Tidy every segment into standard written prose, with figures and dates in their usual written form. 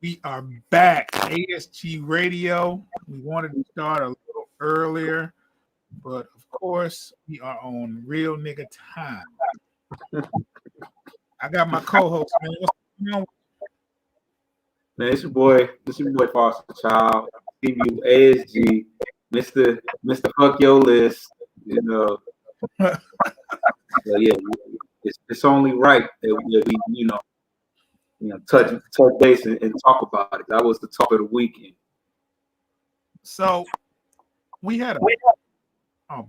We are back. ASG Radio. We wanted to start a little earlier, but of course, we are on real nigga time. I got my co-host, man. What's going on? Man, it's your boy Foster Child, you ASG, Mr. Fuck Your List, you know. So yeah, it's only right that we touch base and talk about it. That was the talk of the weekend. So we had a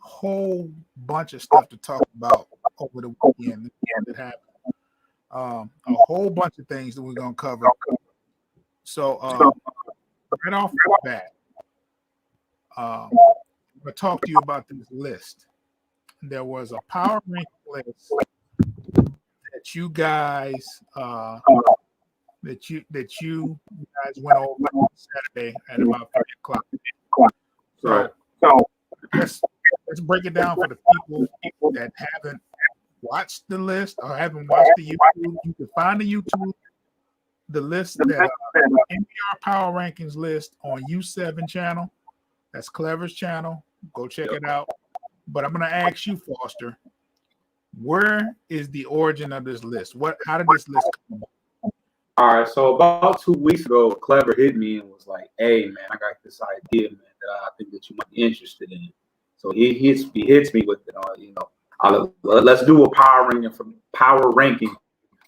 whole bunch of stuff to talk about over the weekend that happened. A whole bunch of things that we're gonna cover. So right off the bat, I'm gonna talk to you about this list. There was a power ranking list that you guys that you guys went over on Saturday at about 3:00. So let's break it down for the people that haven't watched the list or haven't watched the YouTube. You can find the list that MBR Power Rankings list on U7 channel. That's Clever's channel. Go check it out. But I'm going to ask you, Foster, where is the origin of this list? How did this list come about? All right, so about 2 weeks ago, Clever hit me and was like, "Hey, man, I got this idea, man, that I think that you might be interested in." So he hits me with it. Let's do a power ranking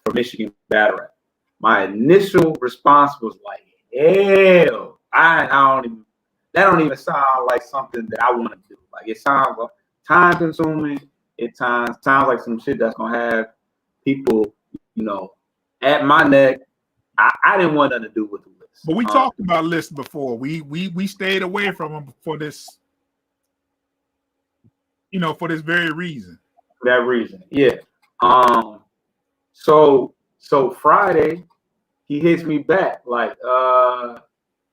for Michigan battle rap. My initial response was like, "Hell, that don't even sound like something that I want to do. Like it sounds like time consuming. It sounds like some shit that's gonna have people, at my neck." I didn't want nothing to do with the list. But we talked about lists before. We stayed away from them for this, for this very reason. For that reason, yeah. So Friday, he hits me back like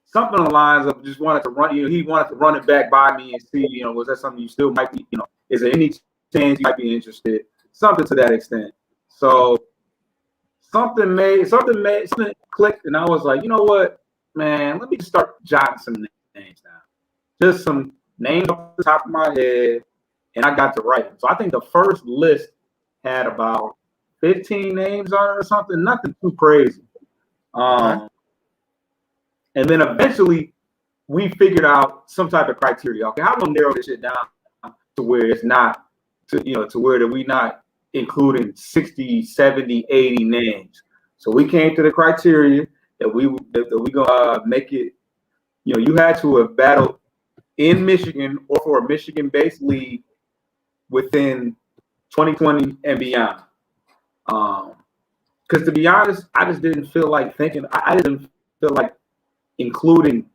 something on the lines of just wanted to run. He wanted to run it back by me and see, was that something you still might be, is there any chance you might be interested? Something to that extent. So something clicked, and I was like, you know what, man, let me just start jotting some names down. Just some names off the top of my head, and I got to write. So I think the first list had about 15 names on it or something, nothing too crazy. And then eventually we figured out some type of criteria. Okay, how do we narrow this shit down to where it's not to where that we not including 60, 70, 80 names. So we came to the criteria that we gonna make it, you had to have battled in Michigan or for a Michigan-based league within 2020 and beyond. Because to be honest, I just didn't feel like I didn't feel like including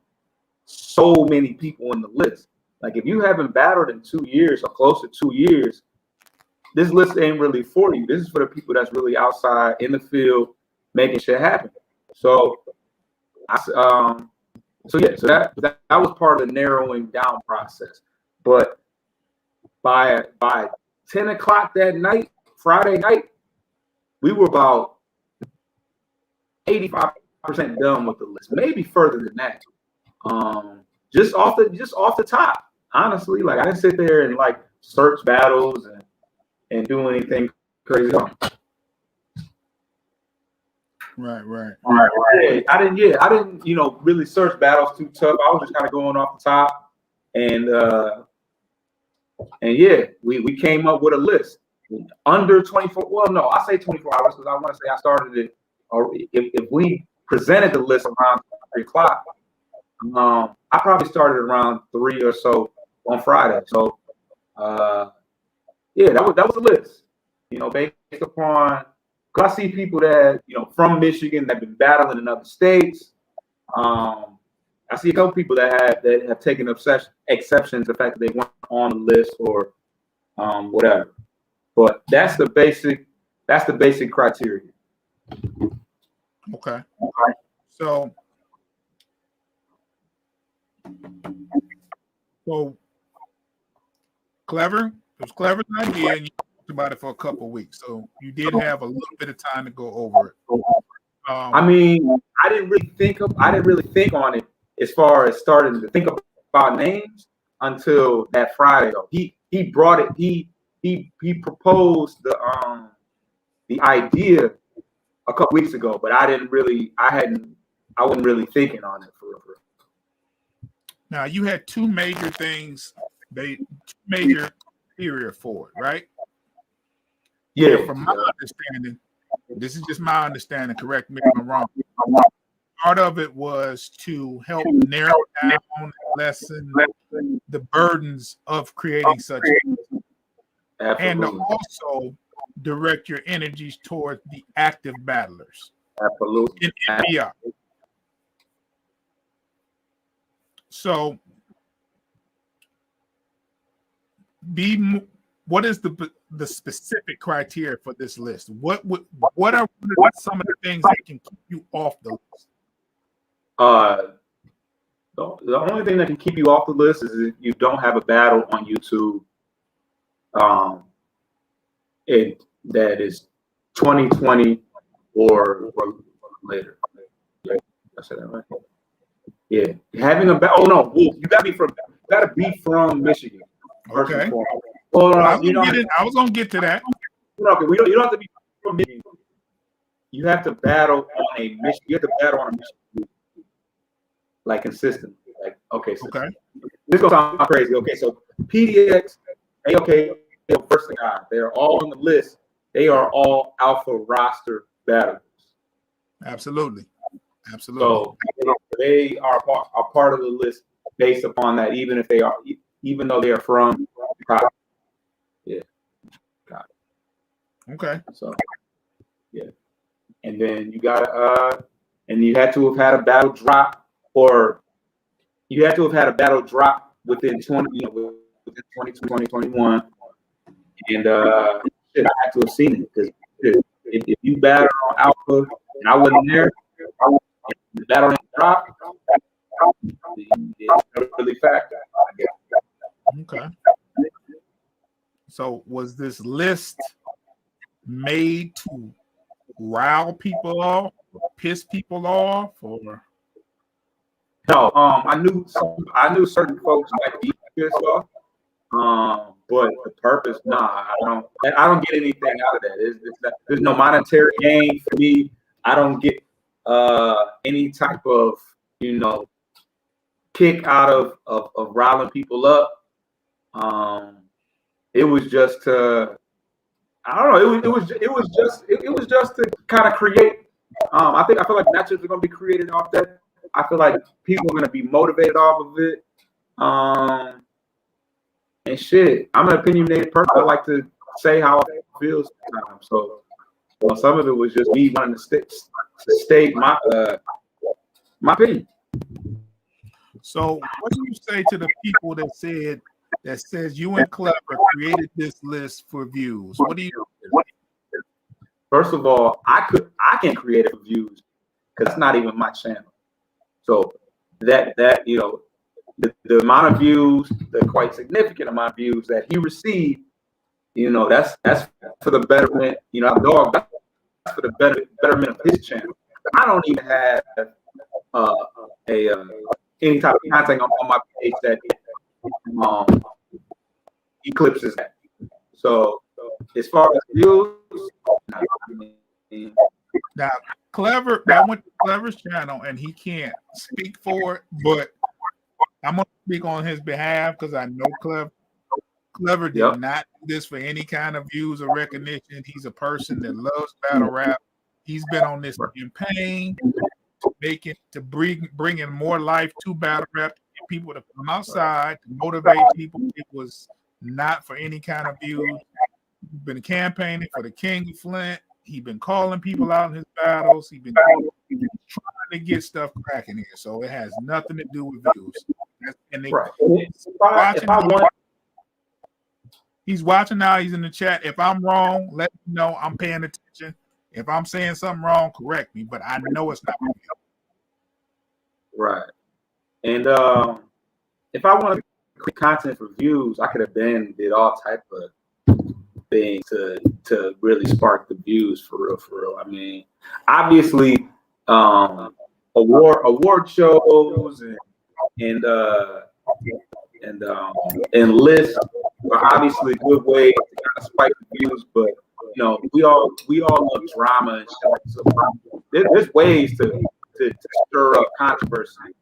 so many people in the list. Like if you haven't battled in 2 years or close to 2 years, this list ain't really for you. This is for the people that's really outside in the field making shit happen. So, that was part of the narrowing down process. But by 10 o'clock that night, Friday night, we were about 85% done with the list, maybe further than that. Just off the top, honestly, like I didn't sit there and like search battles and do anything crazy. Right. I didn't, really search battles too tough. I was just kind of going off the top, and we came up with a list under 24. Well, no, I say 24 hours because I want to say I started it, or if we presented the list around 3:00, I probably started around 3 or so on Friday. So, that was a list, based upon, because I see people that, from Michigan that have been battling in other states. I see a couple people that have taken exception to the fact that they weren't on the list or whatever. But that's the basic criteria. Okay. So Clever. It was Clever's idea, and you talked about it for a couple of weeks. So you did have a little bit of time to go over it. I mean, I didn't really think on it as far as starting to think about names until that Friday though. He brought it. He proposed the idea a couple weeks ago, but I wasn't really thinking on it for real. Now you had two major things, major criteria for it, right? Yeah. From my understanding, this is just my understanding. Correct me if I'm wrong. Part of it was to help narrow down and lessen the burdens of creating such, and to also direct your energies towards the active battlers. Absolutely. In MBR. So, what is the specific criteria for this list? What are some of the things that can keep you off the list? The only thing that can keep you off the list is if you don't have a battle on YouTube. That is 2020 or later. Yeah, I said that right. Yeah, having a battle. Oh no, Wolf, you gotta be from Michigan. Okay. Well, I was gonna get to that. Okay, you don't have to be from Michigan. You have to battle on a Michigan. You have to battle on a Michigan, like consistently. Like okay, so this gonna sound crazy. Okay, so PDX, AOK, first guy, they're all on the list. They are all alpha roster battles. Absolutely. So they are part of the list based upon that, even though they are from Chicago. Yeah. Okay. So yeah. And then you gotta and you had to have had a battle drop, or you had to have had a battle drop within 2021. And I had to have seen it, because if you battle on Alpha and I wasn't there, the battle didn't drop, it's really factor, I guess. Okay. So was this list made to rile people off, or piss people off, or? No, I knew certain folks might be pissed off. But the purpose, I don't get anything out of that. There's no monetary gain for me. I don't get any type of kick out of riling people up. It was just to, I don't know. It was just to kind of create. I feel like matches are gonna be created off that. I feel like people are gonna be motivated off of it. And shit, I'm an opinionated person. I like to say how I feel sometimes. So, some of it was just me wanting to state my opinion. So, what do you say to the people that says you and Clever created this list for views? What do you? First of all, I can't create it for views because it's not even my channel. So that the amount of views, the quite significant amount of views that he received, that's for the betterment. That's for the betterment of his channel. I don't even have any type of content on my page that eclipses that. So as far as views, now Clever, that went to Clever's channel, and he can't speak for it, but I'm gonna speak on his behalf because I know Clever. Clever did not do this for any kind of views or recognition. He's a person that loves battle rap. He's been on this campaign, bringing more life to battle rap, to get people to come outside, to motivate people. It was not for any kind of views. He's been campaigning for the King of Flint. He's been calling people out in his battles. He's been trying to get stuff cracking here. So it has nothing to do with views. And he's watching now. He's in the chat. If I'm wrong, let me know. I'm paying attention. If I'm saying something wrong, correct me. But I know it's not me. Right. And if I want to create content for views, I could have did all type of things to really spark the views for real. I mean, obviously award shows and lists are obviously good ways to kind of spike the views, but we all love drama and stuff. So there's ways to stir up controversy.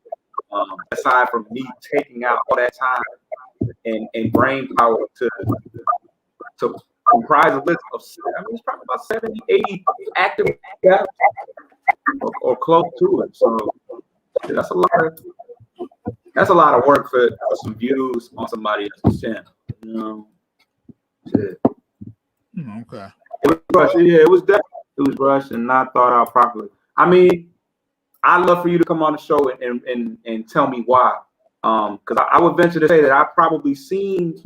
Aside from me taking out all that time and brain power to comprise a list of, it's probably about 70, 80 active battles or close to it. So that's a lot of work for some views on somebody else's channel. Shit. Okay. It was rushed. Yeah, it was rushed and not thought out properly. I mean, I'd love for you to come on the show and tell me why. Because I would venture to say that I've probably seen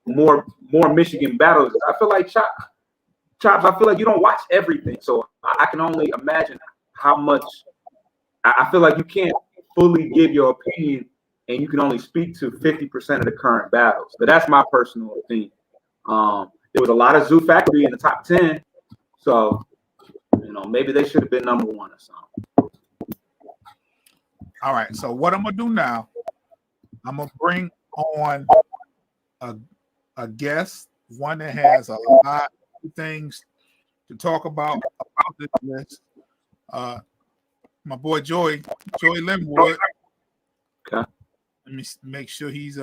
more Michigan battles. I feel like Chops, I feel like you don't watch everything. So I can only imagine how much. I feel like you can't fully give your opinion and you can only speak to 50% of the current battles. But that's my personal opinion. There was a lot of Zoo Factory in the top 10. So, maybe they should have been number 1 or something. All right. So what I'm going to do now, I'm going to bring on a guest, one that has a lot of things to talk about this list. My boy Joey Linwood. Okay. Let me make sure he's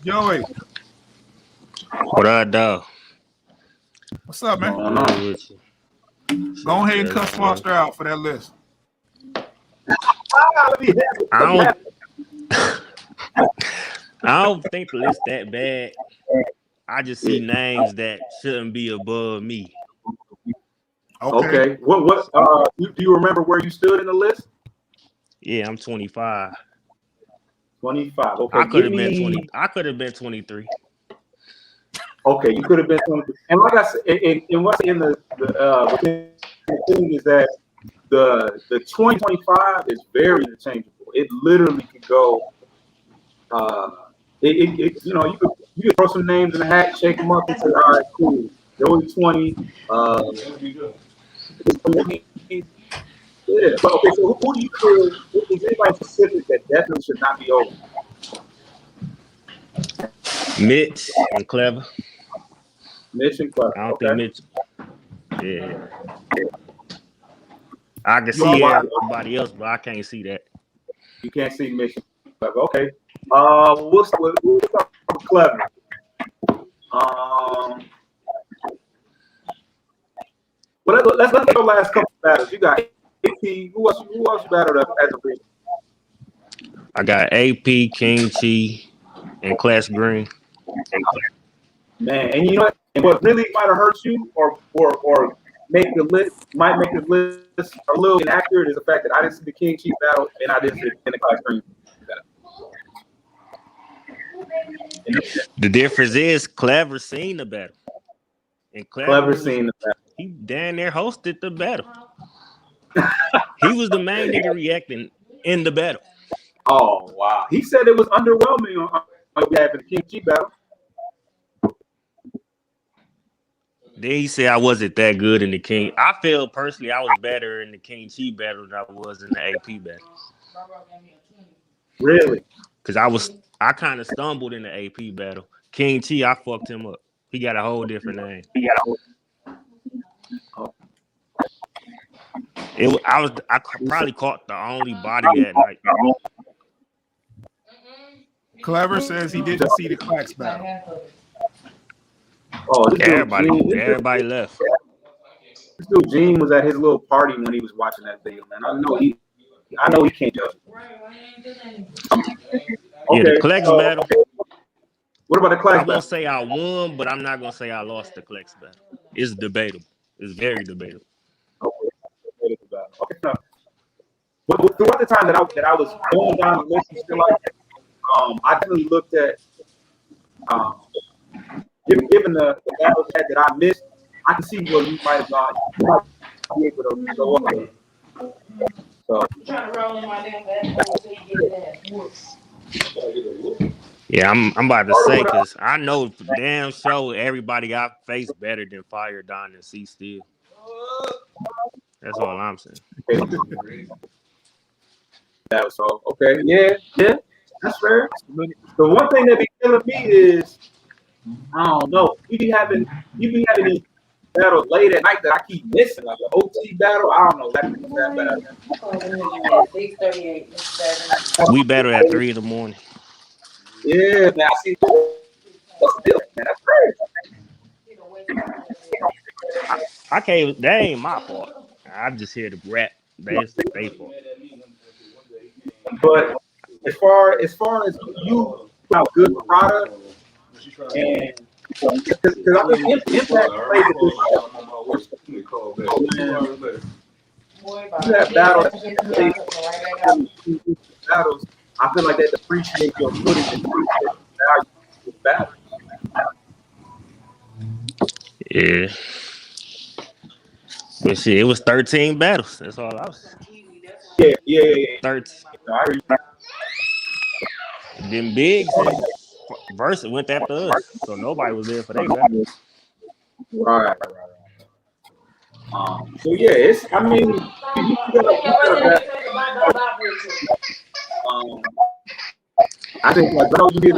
Joey. What up, dog? What's up, man? Go ahead and cut Foster out for that list. I don't think the list that bad. I just see names that shouldn't be above me. Okay. What do you remember where you stood in the list? Yeah, I'm 25. 25. Okay. I could have been 20. I could have been 23. Okay, you could have been 23. And like I said, and what's in the thing is that the 2025 is very interchangeable. It literally could go. You could throw some names in the hat, shake them up, and say, all right, cool. Joey 20. Yeah. But okay, so who do you feel is anybody specific that definitely should not be over? Mitch and Clever. Mitch and Clever. I don't think Mitch. Yeah. I can see everybody else, but I can't see that. You can't see Mitch and Clever. Okay. We'll start with Clever. Well, let's look at the last couple of battles. You got AP. Who else you battled as a big? I got AP, King Chi, and Class Green. Man, and you know what? And what really might have hurt you, or make the list a little inaccurate, is the fact that I didn't see the King Chi battle and I didn't see the Class Green battle. The difference is Clever seen the battle, and Clever seen the battle. He down there hosted the battle. He was the main nigga reacting in the battle. Oh wow! He said it was underwhelming on having the King Chi battle. Then he said I wasn't that good in the King. I feel personally I was better in the King Chi battle than I was in the AP battle. Really? Because I kind of stumbled in the AP battle. King Chi, I fucked him up. He got a whole different name. I probably caught the only body that night. Clever says he didn't see the Clax battle. Oh, everybody left. This dude Gene was at his little party when he was watching that video, man. I know he can't judge. Yeah, the Clax battle. What about the Clax battle? I won't say I won, but I'm not gonna say I lost the Clax battle. It's debatable. It's very debatable. Okay. But throughout the time that I was going down the list and still like I definitely looked at given the battles that I missed, I can see where you might have gone. You might be able to go up. So I'm trying to roll in my damn bed so you get that. Yeah, I'm about to say because I know for damn sure everybody got faced better than Fire, Don, and C Steel. That's all I'm saying. So okay, yeah, that's fair. The one thing that be killing me is I don't know. You be having these battles late at night that I keep missing, like the OT battle. I don't know exactly what's that battle. 6:38. We battle at 3 a.m. Yeah, man, I see. What's the deal, man? That's crazy. I can't. That ain't my fault. I'm just here to rap. That's they fault. But as far as you put out good product, and because I think Impact plays a good you have battles, battles. I feel like that depreciates your footage and depreciates the value of the battle. Yeah. But shit, it was 13 battles. That's all I was. Yeah. 13. No, I hear you. Them bigs and Versa went after us, so nobody was there for their battle. Right. So yeah, it's. I mean, you gotta I think like I know you did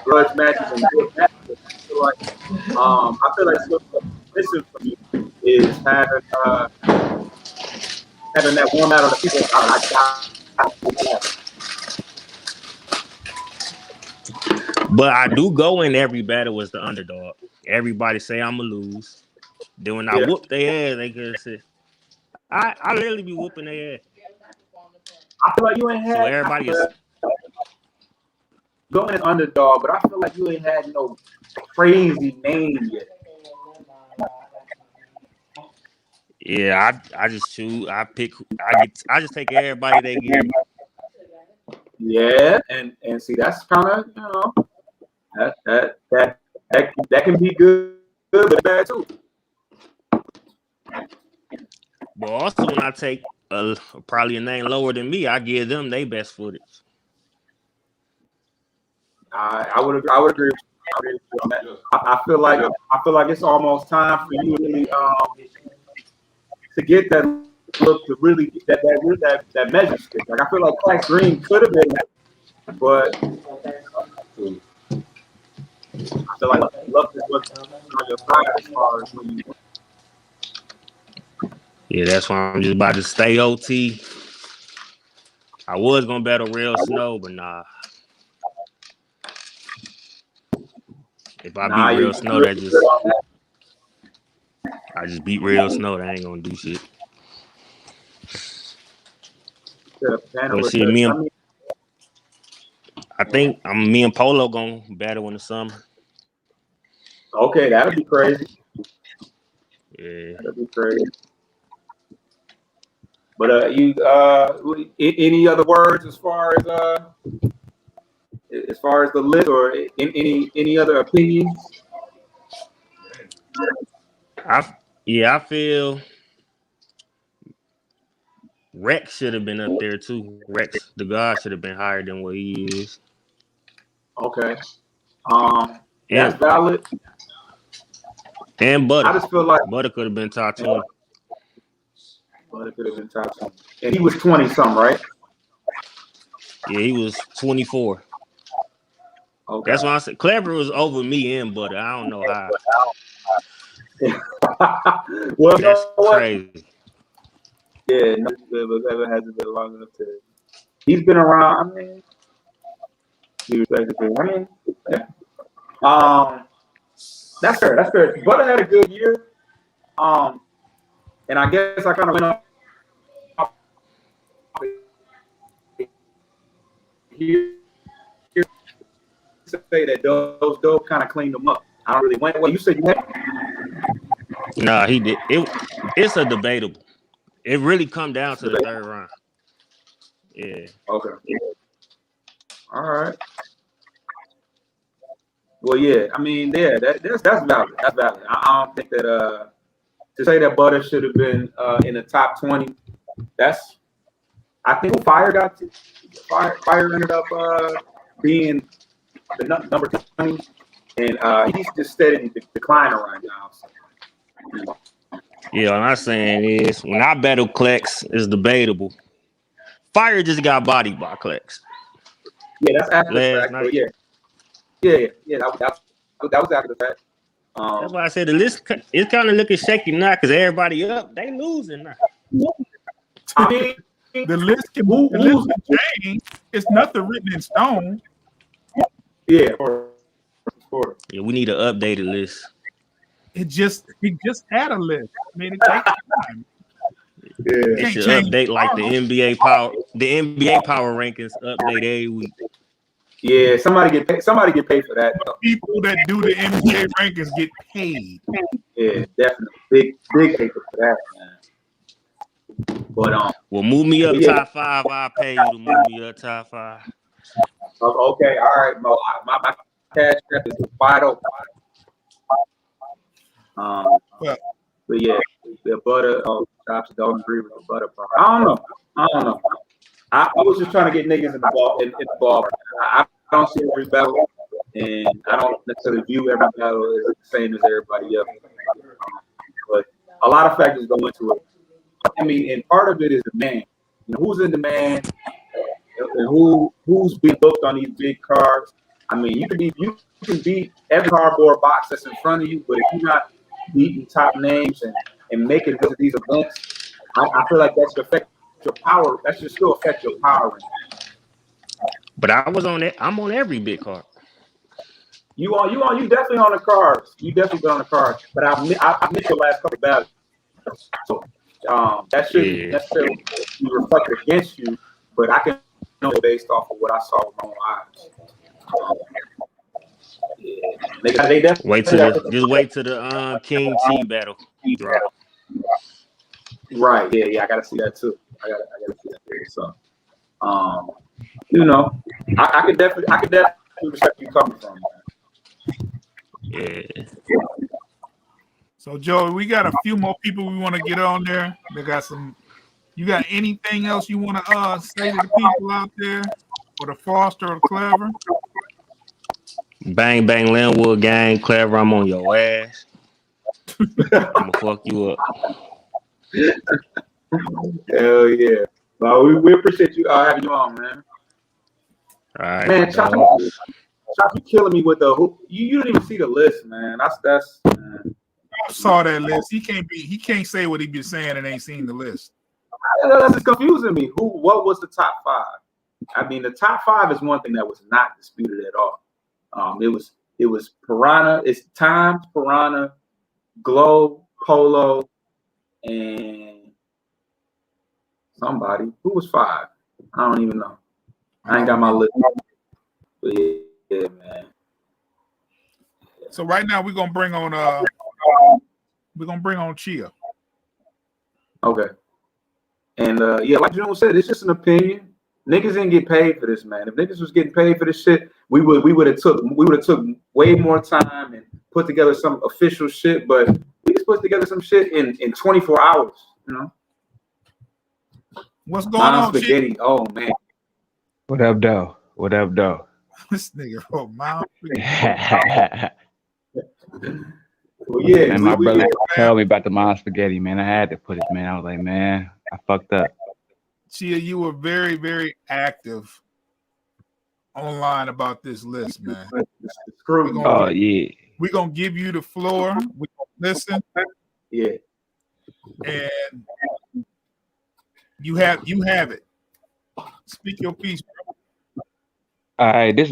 grudge matches and good matches. I feel like what's missing from you is having that one out of the people. But I do go in every battle as the underdog. Everybody say I'ma lose. Then when I whoop their ass, they could say, I literally be whooping their ass. I feel like you ain't So had everybody is going underdog, but I feel like you ain't had no crazy name yet. yeah, I just choose, I pick, I just take everybody they give me. Yeah, and see that's kind of that can be good but bad too. But also when I take probably a name lower than me, I give them their best footage. I would agree with you on that. I feel like it's almost time for you to really to get that look to really that measure stick. Like I feel like Clash Green could have been, but I feel like luck is what's on your side as far as when you. Yeah, that's why I'm just about to stay OT. I was gonna battle Real Snow, but nah. If I beat Real Snow, I just beat Real Snow. That ain't gonna do shit. But shit, I think me and Polo gonna battle in the summer. Okay, that'll be crazy. Yeah, that'll be crazy. But you any other words as far as the list or any other opinions? I feel Rex should have been up there too. Rex, the God, should have been higher than what he is. Okay. That's valid. And Butter. I just feel like Butter could have been top 20. Butter could have been top 20. And he was 20-something, right? Yeah, he was 24. Okay. That's why I said Clever was over me and Butter. I don't know how. Well, that's crazy. Yeah, Clever hasn't been long enough to. He's been around. I mean, that's fair. That's fair. Butter had a good year. And I guess I kind of went off here to say that those dope kind of cleaned them up. I don't really went. Well, you said you had. Nah, he did. It's a debatable. It really come down to the third round. Yeah. Okay. All right. Well, yeah. I mean, yeah. That's valid. That's valid. I don't think that to say that Butter should have been in the top 20. That's. I think Fire got to. Fire ended up being the number 20, and he's just steadily declining right now. So Yeah, what I'm saying is when I battle Klex, it's debatable. Fire just got bodied by Klex Yeah, that's after the last fact. night. But yeah. That was after the fact. That's why I said the list is kind of looking shaky now because everybody up, they losing now. I mean, The list can change. It's nothing written in stone. Yeah. Yeah, we need an updated list. It just had a list. I mean, it takes time. It Can't should change update like the NBA Power Rankings update every week. Yeah, somebody get paid for that. Though. People that do the NBA rankings get paid. Yeah, definitely big paper for that, man. But well, move me up yeah. top 5. I'll pay you to move me up top 5. Okay, all right, Mo. My cash app is wide open. But yeah, the butter. Chops don't agree with the butter part. I don't know. I was just trying to get niggas in the ball. I don't see every battle, and I don't necessarily view every battle as the same as everybody else. But a lot of factors go into it. I mean, and part of it is demand. You know, who's in demand, and who's being booked on these big cards. I mean, you can beat every cardboard box that's in front of you, but if you're not beating top names and making it to these events, I feel like that should affect your power. That should still affect your power. But I was on it. I'm on every big card. You definitely on the cards. You definitely been on the cards. But I missed your last couple battles, so that shouldn't necessarily be reflected against you. But I can know based off of what I saw with my own eyes. They definitely wait till the King T battle drop. Right. Yeah. I gotta see that too. I gotta see that too. So, you know, I could definitely respect you coming from. Yeah. So, Joey, we got a few more people we want to get on there. They got some. You got anything else you want to say to the people out there, or the Foster or Clever? Bang bang Linwood gang, Clever. I'm on your ass. I'ma fuck you up. Hell yeah! Well, we appreciate you having you on, man. All right, man. Chop, you killing me with the who? You didn't even see the list, man. That's. Man. I saw that list. He can't say what he be saying and ain't seen the list. That's just confusing me. What was the top 5? I mean, the top 5 is one thing that was not disputed at all. It was Piranha. It's Times, Piranha, Glow, Polo, and somebody. Who was 5? I don't even know. I ain't got my list. But yeah, man. So right now we're gonna bring on Chia. Okay. And yeah, like June said, it's just an opinion. Niggas didn't get paid for this, man. If niggas was getting paid for this shit, we would have took way more time and put together some official shit. But we just put together some shit in 24 hours. You know. What's going on, spaghetti? Chia? Oh man. What up, though? What up, though? This nigga, Mom. Well, yeah, and my brother told me about the mom spaghetti, man. I had to put it, man. I was like, man, I fucked up. Chia, you were very, very active online about this list, man. Yeah. We're gonna give you the floor. We're gonna listen. Yeah. And you have it. Speak your piece, bro. All right, this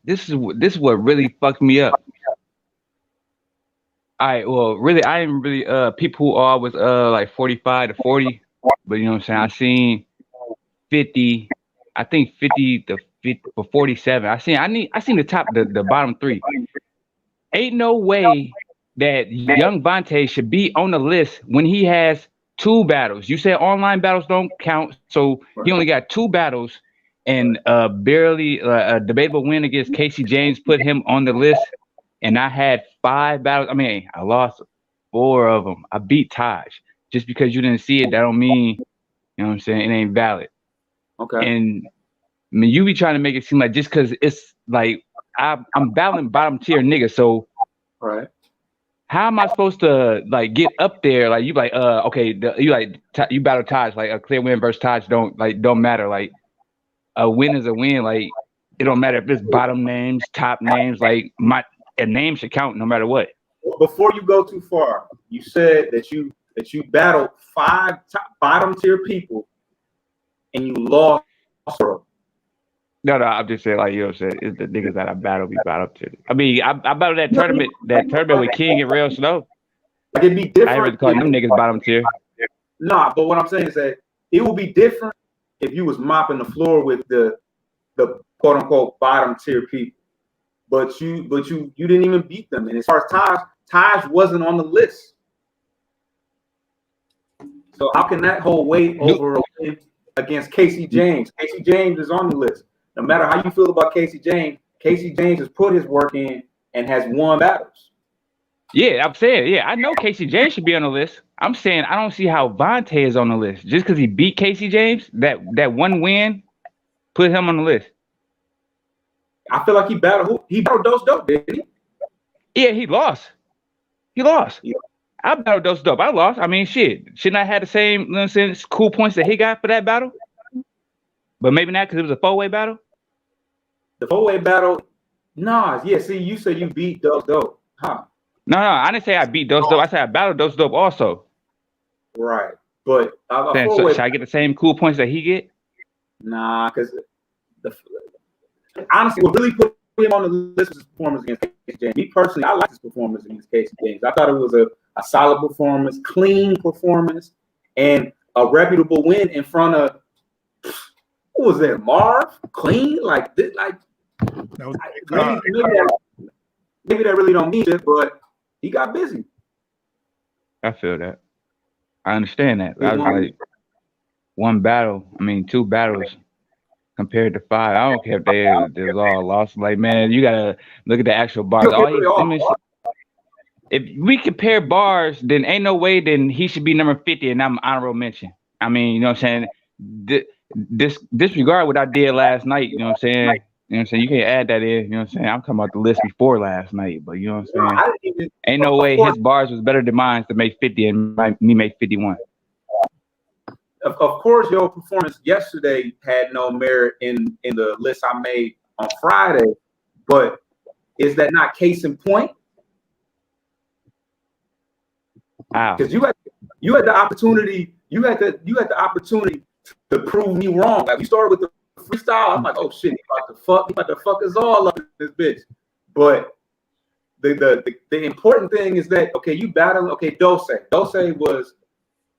is what really fucked me up. All right, well, really, I am really people who are always like 45 to 40, but you know what I'm saying. I seen 50, I think 50 to 50 for 47. I seen the top, the bottom 3. Ain't no way that young Vontae should be on the list when he has 2 battles. You said online battles don't count, so he only got 2 battles, and barely a debatable win against Casey James put him on the list. And I had 5 battles. I mean, I lost 4 of them. I beat Taj. Just because you didn't see it, that don't mean, you know what I'm saying, it ain't valid. Okay. And I mean, you be trying to make it seem like just because it's like I'm battling bottom tier niggas. So right. how am I supposed to like get up there? Like you like okay, you battle Taj, like a clear win versus Taj don't matter. Like a win is a win. Like it don't matter if it's bottom names, top names. Like a name should count no matter what. Before you go too far, you said that you battled 5 bottom tier people and you lost. No, I'm just saying, like, you know what I'm saying? It's the niggas that I battle be battled to. I mean, I battled that tournament with King and Real Snow. Like, it'd be I different. ain't really calling them niggas bottom tier. Nah, but what I'm saying is that it would be different if you was mopping the floor with the quote unquote bottom tier people. But you didn't even beat them. And as far as Taj wasn't on the list. So how can that hold weight over a win against Casey James? Casey James is on the list. No matter how you feel about Casey James has put his work in and has won battles. Yeah, I'm saying, I know Casey James should be on the list. I'm saying I don't see how Vontae is on the list. Just because he beat Casey James, that one win put him on the list. I feel like he battled Dose Dope, didn't he? Yeah, he lost. Yeah. I battled Dose Dope. I lost. I mean, shit. Shouldn't I have the same, you know what I'm saying, cool points that he got for that battle? But maybe not because it was a 4-way battle? The 4-way battle, nah. Yeah, see, you said you beat Dose Dope. Huh. No, I didn't say I beat Dose Dope. I said I battled Dose Dope also. Right. But so should I get the same cool points that he get? Nah, because honestly, what really put him on the list was his performance against Casey James. Me personally, I liked his performance against Casey James. I thought it was a solid performance, clean performance, and a reputable win in front of who was that? Marv? Clean? Like this? Like maybe that really don't mean it, but he got busy. I feel that. I understand that. I was like 2 battles compared to 5. I don't care if they was all lost. Like, man, you gotta look at the actual bars. If we compare bars, then ain't no way then he should be number 50 and I'm honorable mention. I mean, you know what I'm saying? Disregard what I did last night, you know what I'm saying? You know what I'm saying? You can't add that in, you know what I'm saying? I'm talking about the list before last night, but you know what I'm saying? Ain't no way his bars was better than mine to make 50 and me make 51. Of course, your performance yesterday had no merit in the list I made on Friday, but is that not case in point? Because you had the opportunity, you had the opportunity to prove me wrong. Like we started with the freestyle, I'm like, oh shit, he about to fuck us all up in this bitch. But the important thing is that you battle. Okay, Dose was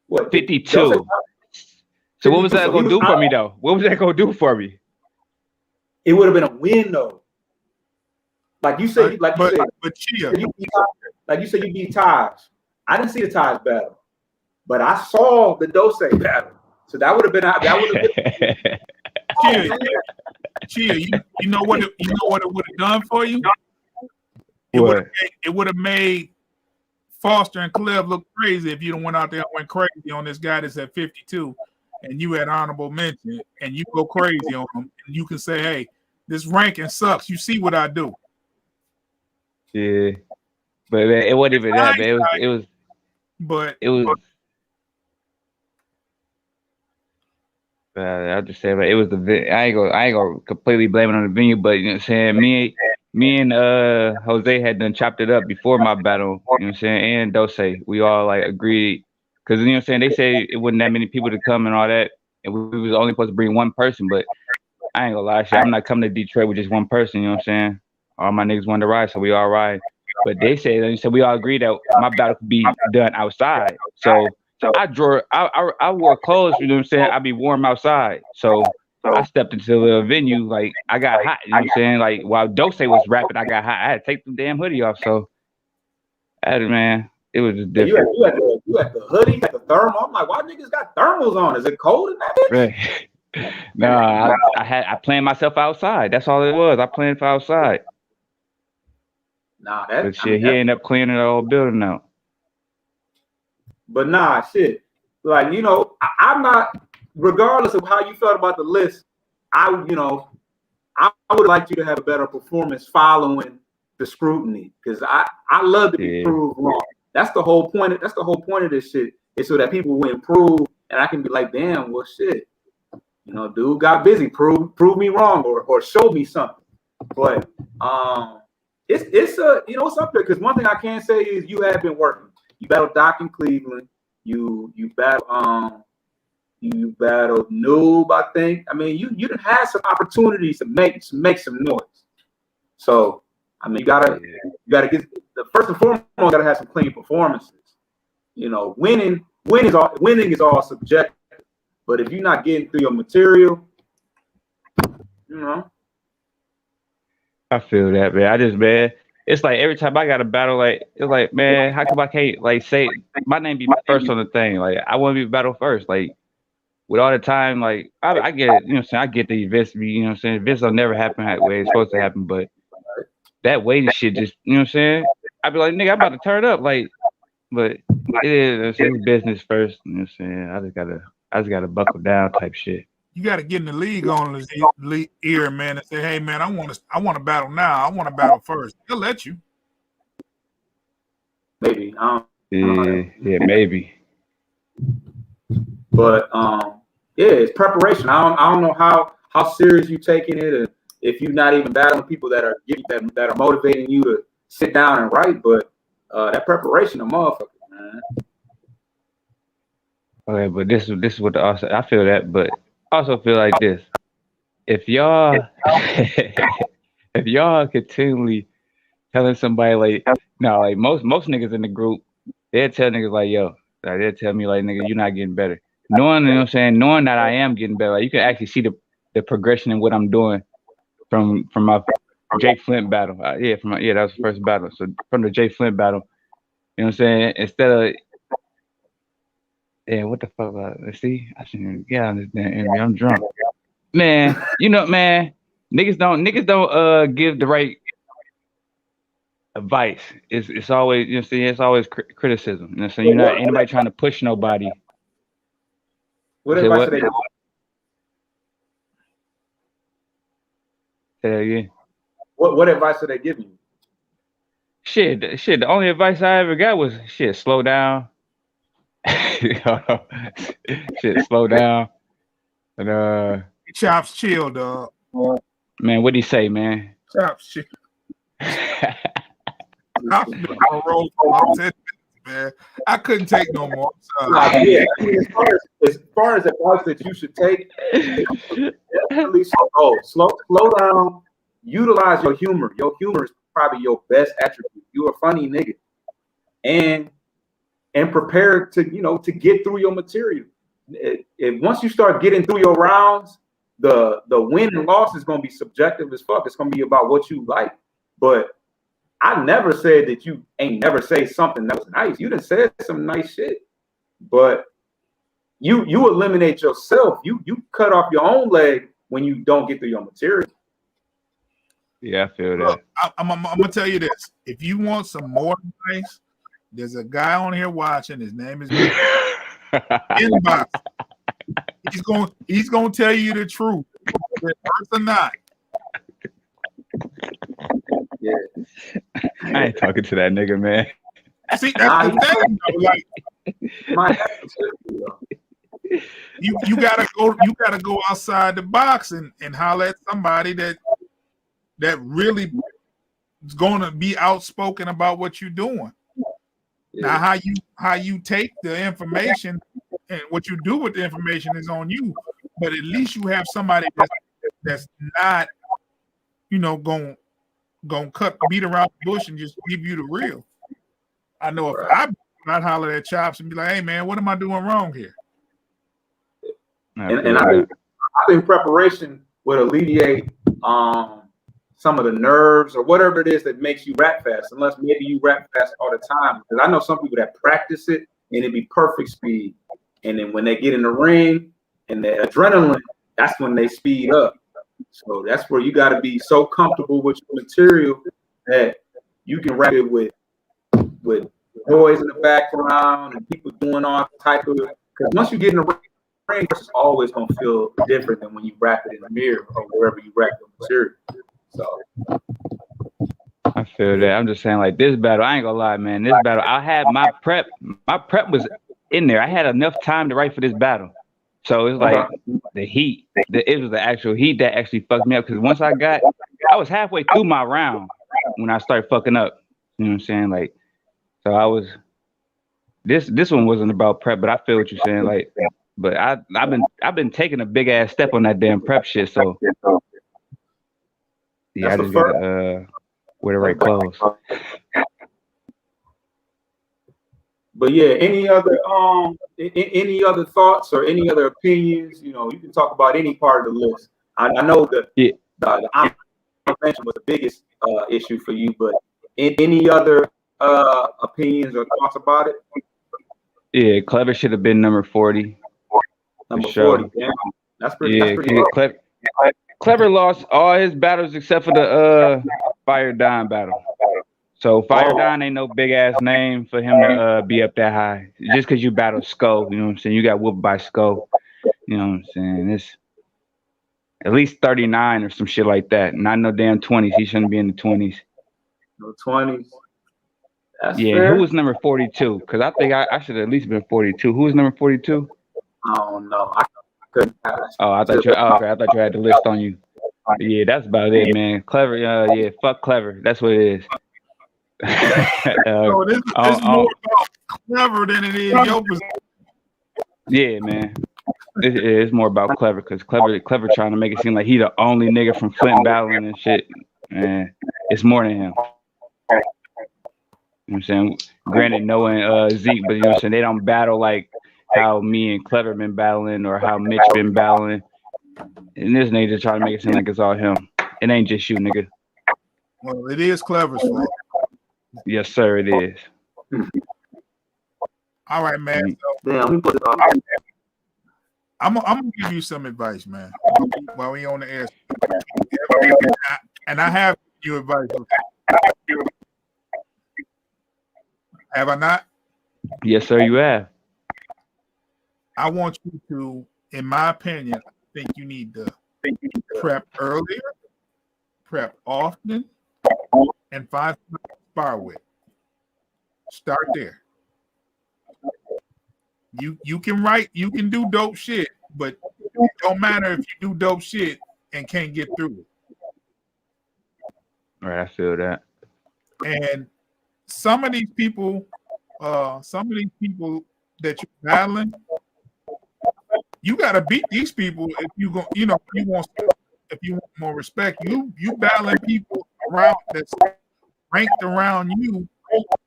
what 52. So what was that gonna do for me though? What was that gonna do for me? It would have been a win though. Like you said, you beat Taj. I didn't see the Taj battle, but I saw the Dose battle. So that would have been Chia, you know what it would have done for you? It would have made Foster and Cliff look crazy if you went out there and went crazy on this guy that's at 52 and you had honorable mention and you go crazy on him and you can say, hey, this ranking sucks. You see what I do. Yeah. But man, it wasn't even that, man. It was I'll just say, but it was I ain't gonna completely blame it on the venue, but you know what I'm saying? Me and Jose had done chopped it up before my battle, you know what I'm saying? And Dose, we all like agreed. Cause you know what I'm saying? They say it wasn't that many people to come and all that. And we was only supposed to bring one person, but I ain't gonna lie, shit. I'm not coming to Detroit with just one person, you know what I'm saying? All my niggas wanted to ride, so we all ride. But they said we all agreed that my battle could be done outside. So I wore clothes, you know what I'm saying? I be warm outside. So I stepped into the venue, like I got hot, you know what I'm saying? Like while Dose was rapping, I got hot. I had to take the damn hoodie off. So man, it was just different. You had the hoodie, you had the thermal. I'm like, why niggas got thermals on? Is it cold in that bitch? Right. No, I planned myself outside. That's all it was. I planned for outside. Nah, he ended up cleaning the whole building out. But nah, shit. Like, you know, I'm not, regardless of how you felt about the list, I would like you to have a better performance following the scrutiny, because I love to be proved wrong. That's the whole point. That's the whole point of this shit, is so that people will improve, and I can be like, damn, well, shit, you know, dude got busy. Prove me wrong, or show me something. But it's you know, it's up there, because one thing I can say is you have been working. You battled Doc in Cleveland. You battled Noob, I think. I mean, you done had some opportunities to make some noise. So I mean, you gotta get the first and foremost. Gotta have some clean performances. You know, winning is all subjective. But if you're not getting through your material, you know. I feel that, man. Man, it's like every time I got a battle, like it's like, man, how come I can't like say my name be first on the thing? Like I want to be battle first. Like with all the time, like I get it, you know what I'm saying? I get the events, you know what I'm saying? Events don't never happen the way it's supposed to happen, but that waiting shit just, you know what I'm saying? I'd be like, nigga, I'm about to turn up, like, but it is, it's business first, you know what I'm saying? I just gotta buckle down type shit. You got to get in the league on his ear, man, and say, "Hey, man, I want to battle now. I want to battle first." They'll let you. Maybe. Yeah, maybe. But yeah, it's preparation. I don't know how serious you taking it, and if you're not even battling people that are motivating you to sit down and write. But that preparation, a motherfucker, man. Okay, but this is what I feel that, but I also feel like this. If y'all continually telling somebody like, no, like most niggas in the group, they'll tell niggas like, yo, like, they'll tell me like, nigga, you're not getting better. Knowing, you know what I'm saying, knowing that I am getting better, like you can actually see the progression in what I'm doing from my Jake Flint battle. That was the first battle. So from the Jake Flint battle, you know what I'm saying, instead of what the fuck? Let's see. I shouldn't get on this damn interview. I'm drunk, man. You know, man. Niggas don't give the right advice. It's always, you know what I'm saying. It's always criticism. You know what I'm saying. You're not anybody trying to push nobody. What advice do they give? Say that again. What advice do they give you? Shit. The only advice I ever got was slow down. Shit, slow down. And Chops chill, dog. Man, what'd he say, man? Chops chill. Chops been on a roll for about 10 minutes, man. I couldn't take no more. Yeah, I mean, as far as advice that you should take, definitely slow down. Utilize your humor. Your humor is probably your best attribute. You're a funny nigga, and prepare to get through your material. Once you start getting through your rounds, the win and loss is going to be subjective as fuck. It's going to be about what you like. But I never said that you ain't never say something that was nice. You done said some nice shit, but you eliminate yourself. You cut off your own leg when you don't get through your material. Yeah, I feel that. Look, I'm gonna tell you this: if you want some more advice, there's a guy on here watching. His name is Inbox. He's gonna tell you the truth, whether or not. Yeah, I ain't talking to that nigga, man. See, that's the thing, though. Like, you gotta go outside the box and holler at somebody that really is gonna be outspoken about what you're doing. Yeah. Now, how you take the information and what you do with the information is on you, but at least you have somebody that's not, gonna beat around the bush and just give you the real. I know if I'd holler at Chops and be like, "Hey man, what am I doing wrong here?" And I think preparation would alleviate some of the nerves or whatever it is that makes you rap fast, unless maybe you rap fast all the time. Because I know some people that practice it and it'd be perfect speed. And then when they get in the ring and the adrenaline, that's when they speed up. So that's where you got to be so comfortable with your material that you can rap it with noise in the background and people doing all type of. Because once you get in the ring, it's always gonna feel different than when you rap it in the mirror or wherever you rap the material. So I feel that. I'm just saying, like, this battle, I ain't gonna lie, man. This battle, I had my prep was in there. I had enough time to write for this battle. So it's like the heat. It was the actual heat that actually fucked me up. Because once I was halfway through my round when I started fucking up. You know what I'm saying? Like, so I was. This one wasn't about prep, but I feel what you're saying. Like, but I've been taking a big ass step on that damn prep shit. So yeah, I just gotta wear the right clothes. But yeah, any other thoughts or any other opinions? You know, you can talk about any part of the list. I know the honorable mention was the biggest issue for you, but any other opinions or thoughts about it? Yeah, Clever should have been number 40. Number 40, yeah. That's pretty good. Clever lost all his battles except for the Fire Dime battle. So Fire Dime ain't no big ass name for him to be up that high. Just because you battle Skull, you know what I'm saying? You got whooped by Skull. You know what I'm saying? It's at least 39 or some shit like that. Not no damn 20s. He shouldn't be in the 20s. No 20s. That's yeah, fair. who was number 42? Because I think I should have at least been 42. Who was number 42? I don't know. I couldn't. I thought you had the list on you. Yeah, that's about it, man. Clever, yeah, fuck Clever. That's what it is. So this is more about Clever than it is your position. Yeah, man. It's more about Clever because Clever trying to make it seem like he the only nigga from Flint battling and shit. Man, it's more than him. You know what I'm saying? Granted, Noah and Zeke, but you know what I'm saying? They don't battle like how me and Clever been battling or how Mitch been battling. And this nigga just trying to make it seem like it's all him. It ain't just you, nigga. Well, it is Clever's fault. Yes, sir, it is. All right, man. So, I'm gonna give you some advice, man. While we on the air, and I have you advice. Have I not? Yes, sir, you have. I want you to, in my opinion, I think you need to prep earlier, prep often, and find something to spar with. Start there. You can write, you can do dope shit, but it don't matter if you do dope shit and can't get through it. All right, I feel that. And some of these people that you're battling, you gotta beat these people if you go, if you want more respect. You battling people around that's ranked around you,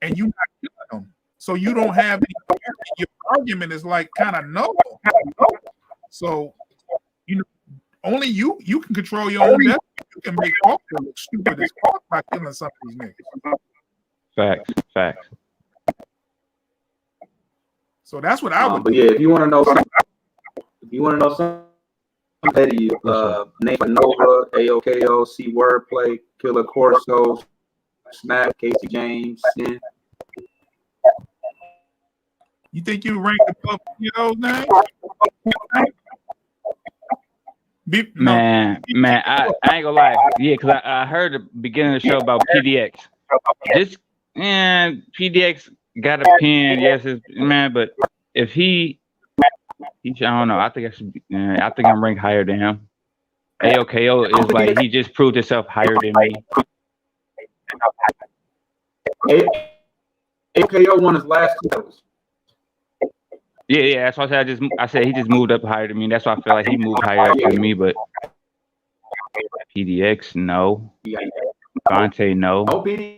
and you not killing them. So you don't have any, your argument is like kind of no. So only you can control your own destiny. You can make Walker look stupid as fuck by killing some of these niggas. Facts. So that's what I would. But yeah, if you want to know something petty, name for Nova, AOKO, C Wordplay, Killer Corso, Snap, Casey James, Sin. You think you rank above those names? Man, I ain't gonna lie. Yeah, because I heard the beginning of the show about PDX. PDX got a pin, yes, man. But if he, I don't know. I think I'm ranked higher than him. AOKO is like he just proved himself higher than me. AOKO won his last 2 battles. Yeah, that's why I said he just moved up higher than me. That's why I feel like he moved higher up than me. But PDX, no. Fonte, no.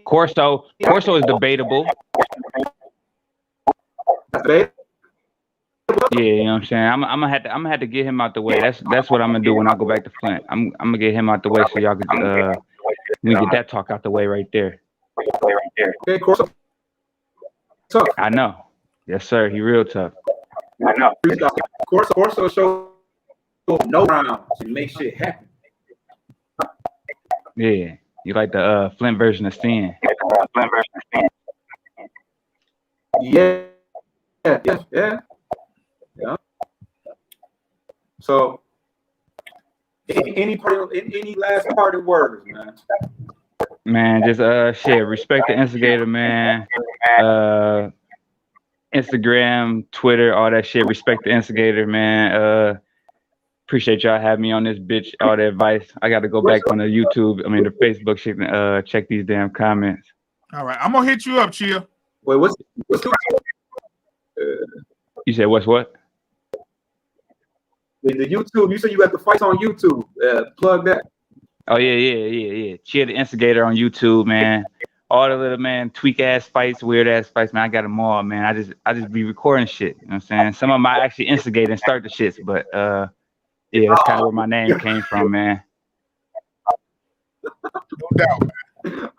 Corso is debatable. Yeah, you know what I'm saying. I'm gonna have to get him out the way. That's what I'm gonna do when I go back to Flint. I'm gonna get him out the way so y'all could we get that talk out the way right there. Okay, Corso. Tough. I know. Yes, sir. He real tough. I know. Corso show no rounds and make shit happen. Yeah, you like the Flint version of Sin. Yeah. So, any last parting words, man? Man, just shit. Respect the instigator, man. Instagram, Twitter, all that shit. Respect the instigator, man. Appreciate y'all having me on this bitch. All the advice. I got to go back on the YouTube. I mean the Facebook shit. Check these damn comments. All right, I'm gonna hit you up, Chia. Wait, what's You said what? the YouTube? You said you got the fights on YouTube. Plug that. Oh yeah. Cheer the instigator on YouTube, man. All the little man tweak ass fights, weird ass fights, man. I got them all, man. I just be recording shit. You know what I'm saying? Some of them I actually instigate and start the shits, but yeah, that's kind of where my name came from, man. No doubt, man.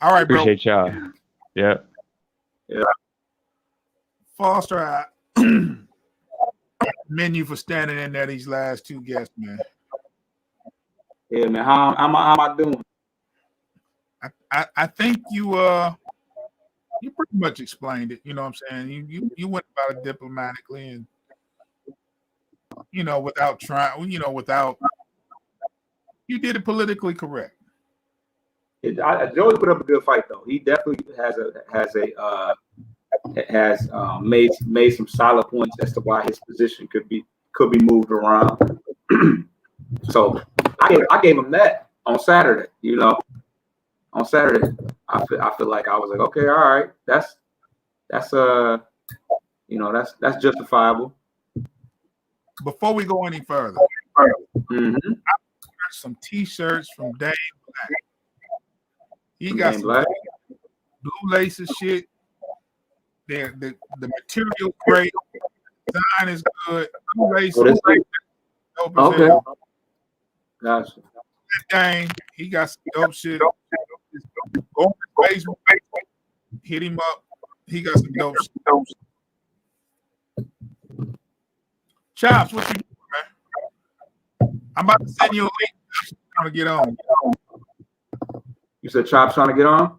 All right, bro. Appreciate y'all. Yeah. Foster, menu for standing in there these last two guests, man. Yeah, man. How am I doing? I think you pretty much explained it. You know what I'm saying? You went about it diplomatically and without trying. You did it politically correct. Joey put up a good fight though. He definitely has made some solid points as to why his position could be moved around. So I gave him that on Saturday. On Saturday, I feel like I was like, okay, all right, that's justifiable. Before we go any further, Mm-hmm. I got some T-shirts from Dane Black. He got some Black. blue laces shit. The material great, design is good. Blue laces, Okay. Gotcha. Dang, he got some dope shit. Go on Facebook, hit him up. He got some dope shit. Chops, what you doing, man? I'm about to send you a link. I'm trying to get on. You said Chop's trying to get on?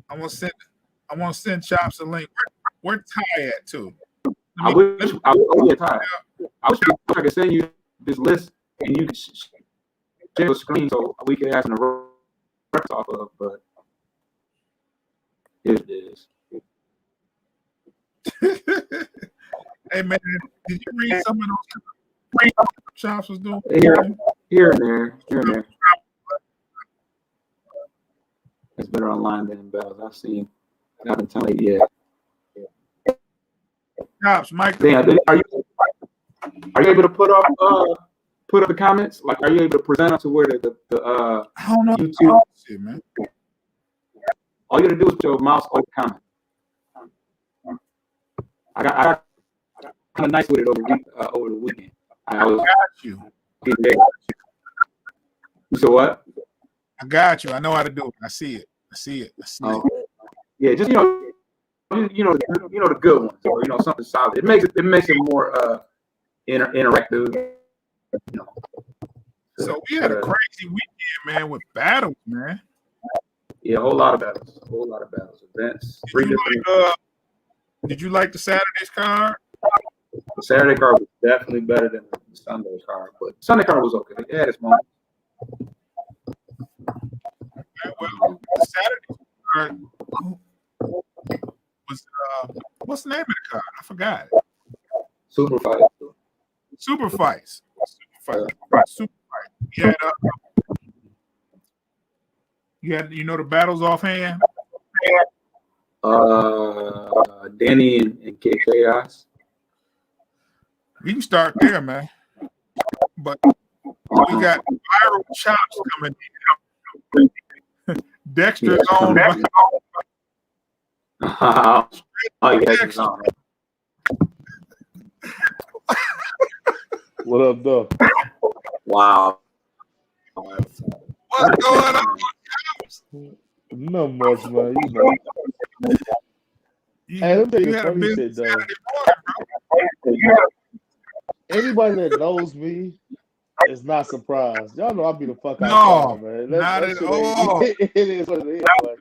I want to send Chops a link. Where Ty at too? I wish I could send you this list and you could share the screen so we could have some reference off of, but it is. Hey man, did you read some of those Chops was doing? Here and there. It's better online than Bells. I've been telling you, yeah. Chops, Mike. Damn, are you able to put up the comments? Like, are you able to present them to where the I don't know YouTube? Shit, man. All you gotta do is put your mouse on the comment. I got kind of nice with it over the weekend. I got you. So what? I got you. I know how to do it. I see it. Yeah, just the good ones, or something solid. It makes it more interactive. So we had a crazy weekend, man, with battles, man. Yeah, a whole lot of battles. Events. Did you like the Saturday's card? The Saturday card was definitely better than the Sunday card, but Sunday card was okay. It had its moments. Well, the Saturday card was what's the name of the card? I forgot. Super fight. Super fights. You had the battles offhand. Danny and K Chaos. We can start there, man. But we got viral Chops coming in. Dexter's on. Oh, yeah, on. What up, though? Wow. What's going on? No much, man. Hey, let me tell you a funny shit, though. Anybody that knows me is not surprised. Y'all know I be the fuck outside, man. Not at all. It is what it is. Like,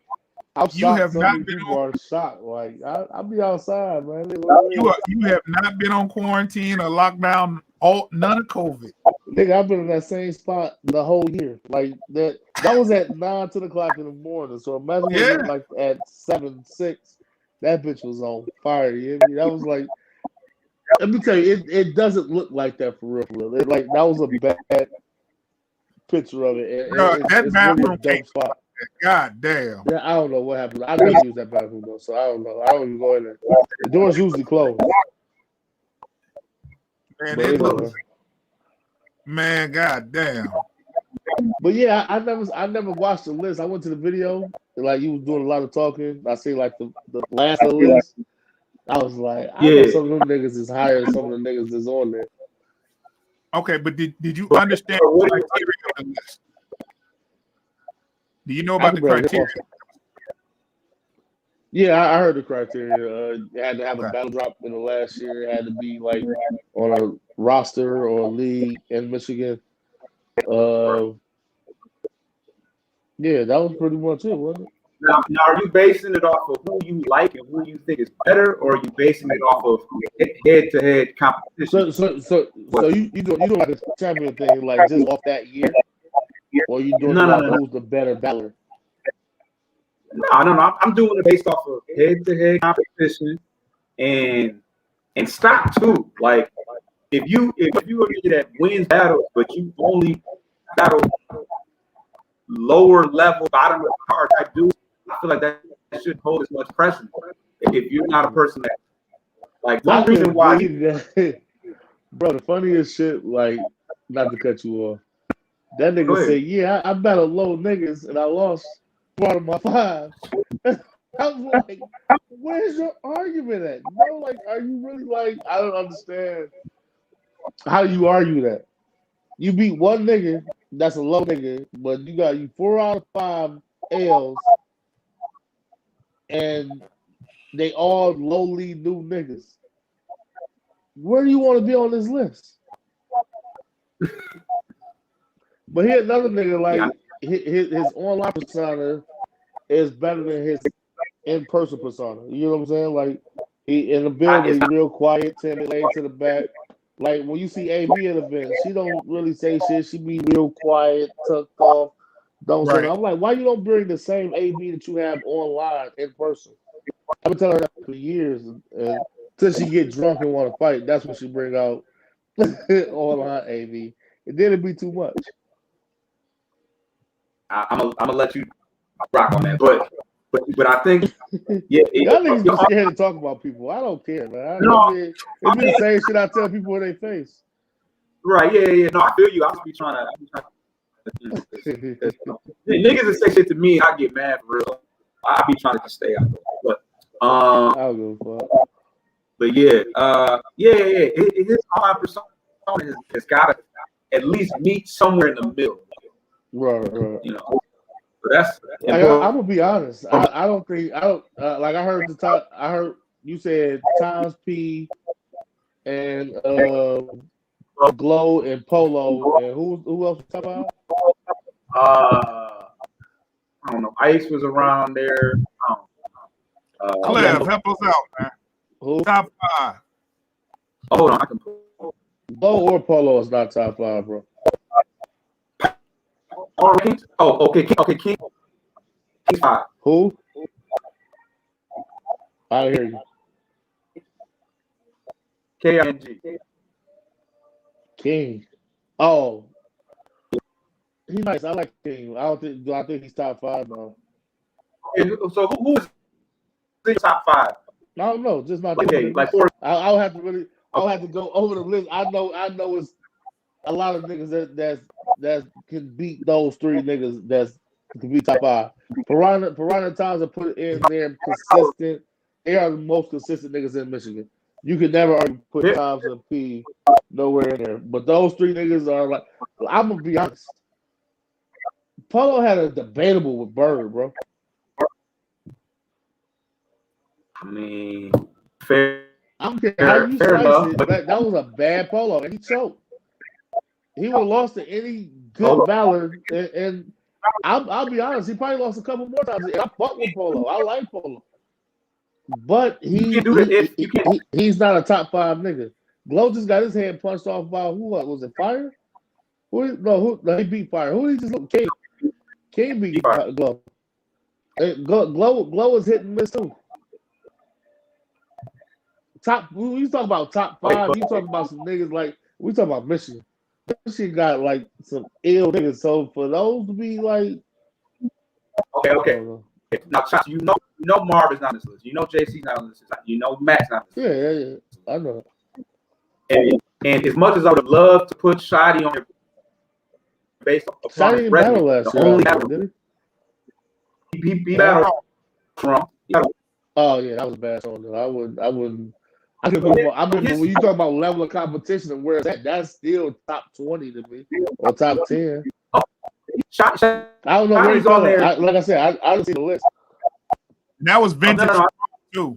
I'm shocked. So many people are shocked. Like, I be outside, man. You have not been on quarantine or lockdown. None of COVID. Nigga, I've been in that same spot the whole year. Like that was at 9, 10 o'clock in the morning. So imagine what it looked like at 7, 6. That bitch was on fire. You hear me? That was like, let me tell you, it doesn't look like that for real. For real. Like that was a bad picture of it. It's really a dope spot. God damn. Yeah, I don't know what happened. I never use that bathroom though, so I don't know. I don't even go in there. The door's usually closed. Man, it looks. Man, god damn. But yeah, I never watched the list. I went to the video, like you was doing a lot of talking. I see like the last of the list. I was like, I know some of them niggas is higher than some of the niggas that's on there. Okay, but did you understand the criteria of the list? Do you know about the criteria? Yeah, I heard the criteria. It had to have a battle drop in the last year. It had to be like on a roster or a league in Michigan. Yeah, that was pretty much it, wasn't it? Now, are you basing it off of who you like and who you think is better, or are you basing it off of head-to-head competition? So you doing like a champion thing, like just off that year, or you doing who's the better battler? No. I'm doing it based off of head-to-head competition and stock too. Like if you are that wins battles, but you only battle lower level, bottom of the card type dude, I feel like that shouldn't hold as much pressure. If you're not a person that like one reason why bro, the funniest shit, like not to cut you off. That nigga said, yeah, I battled low niggas and I lost 4 out of my 5. I was like, where's your argument at? No, like, are you really like, I don't understand how you argue that. You beat one nigga, that's a low nigga, but you got 4 out of 5 L's, and they all lowly new niggas. Where do you want to be on this list? But here's another nigga, like, his online persona is better than his in-person persona. You know what I'm saying? Like, he in the building, he's real quiet, timid, laid to the back. Like, when you see AB at events, she don't really say shit. She be real quiet, tucked off, don't say nothing. I'm like, why you don't bring the same AB that you have online in person? I've been telling her that for years. Until she get drunk and want to fight, that's when she bring out online AB. And then it'd be too much. I'm gonna let you rock on that, but I think y'all niggas be scared to talk about people. I don't care, man. It be the same shit I tell people in their face. Right? Yeah. No, I feel you. I just be trying to niggas that say shit to me, I get mad for real. I be trying to just stay out there. But I'll go for it. But his online persona has got to at least meet somewhere in the middle. Right. You know, so that's. Like, I'm gonna be honest. I don't think like I heard I heard you said Times P and Glow and Polo and who else was top out? I don't know. Ice was around there. Clem, help us out, man. Who? Top 5. Hold on, I can. Glow or Polo is not top 5, bro. Okay. King 5. Who? I hear you. King. King. Oh. He's nice. I like King. Do I think he's top 5 now? So who is the top 5? I don't know. Just not I'll have to go over the list. I know it's a lot of niggas that can beat those 3 niggas that can be top 5. Piranha Times are put in there consistent. They are the most consistent niggas in Michigan. You could never argue put Times and P nowhere in there. But those 3 niggas are like, I'm gonna be honest. Polo had a debatable with Bird, bro. I mean, fair. I don't care how you slice it. That was a bad Polo, and he choked. He would have lost to any good Ballard, and I'll be honest, he probably lost a couple more times. I fuck with Polo. I like Polo. But he's not a top 5 nigga. Glow just got his head punched off by who? Was it Fire? No, he beat Fire. Who did he just look? King beat Glow. Glow is hit and miss too. You talk about top 5. You talk about some niggas like we talk about Michigan. Michigan got like some ill niggas. So for those to be like, okay. Now, you know Marvin's not on this list. You know JC's not on this list. You know Matt's not on this list. Yeah. I know. And as much as I would love to put Shotty on there based on Shotty didn't battle last year, did he? He battled from. Oh yeah, that was a bad song. I wouldn't. I mean, when you talk about level of competition and where it's at, that's still top 20 to me or top 10. I don't know where he's on there. Like I said, I don't see the list. And that was vintage too.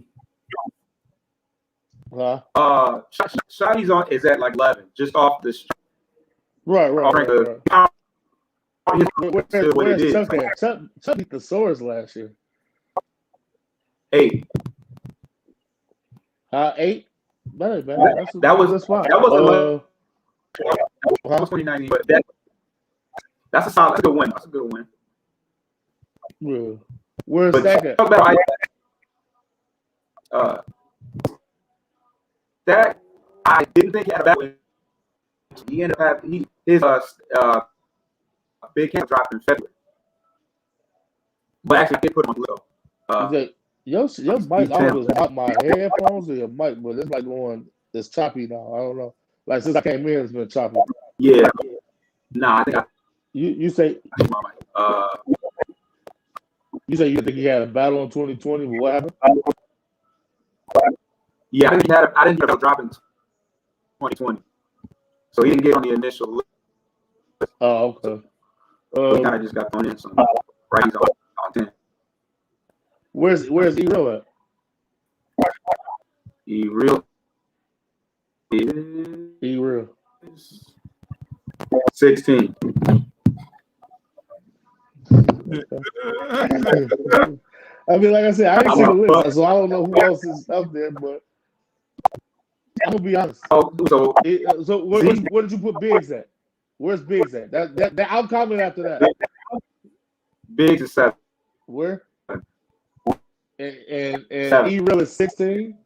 Shotty's on is at like 11, just off the street. Right. Where's Chuck at? Chuck beat the Source last year. 8. 8? That was 2019, but that's a good win. That's a good win. Yeah. Where's Stack at? That I didn't think he had a bad win. He ended up having his big camp dropped in February, but actually did put him on the little. Your mic always out my headphones or your mic, but it's like it's choppy now. I don't know. Like since I came in, it's been choppy. Yeah. Nah, I think you say you say you think he had a battle in 2020, but what happened? Yeah, I didn't have a drop in 2020, so he didn't get on the initial list. Oh, okay. He kind of just got thrown in. So right, he's on 10. Where's E-Real at? E-Real. 16. I mean, like I said, I didn't see the list, so I don't know who else is up there, but I'm gonna be honest. So where did you put Biggs at? Where's Biggs at? That I'll comment after that. Biggs is 7. Where? And E-Real is 16.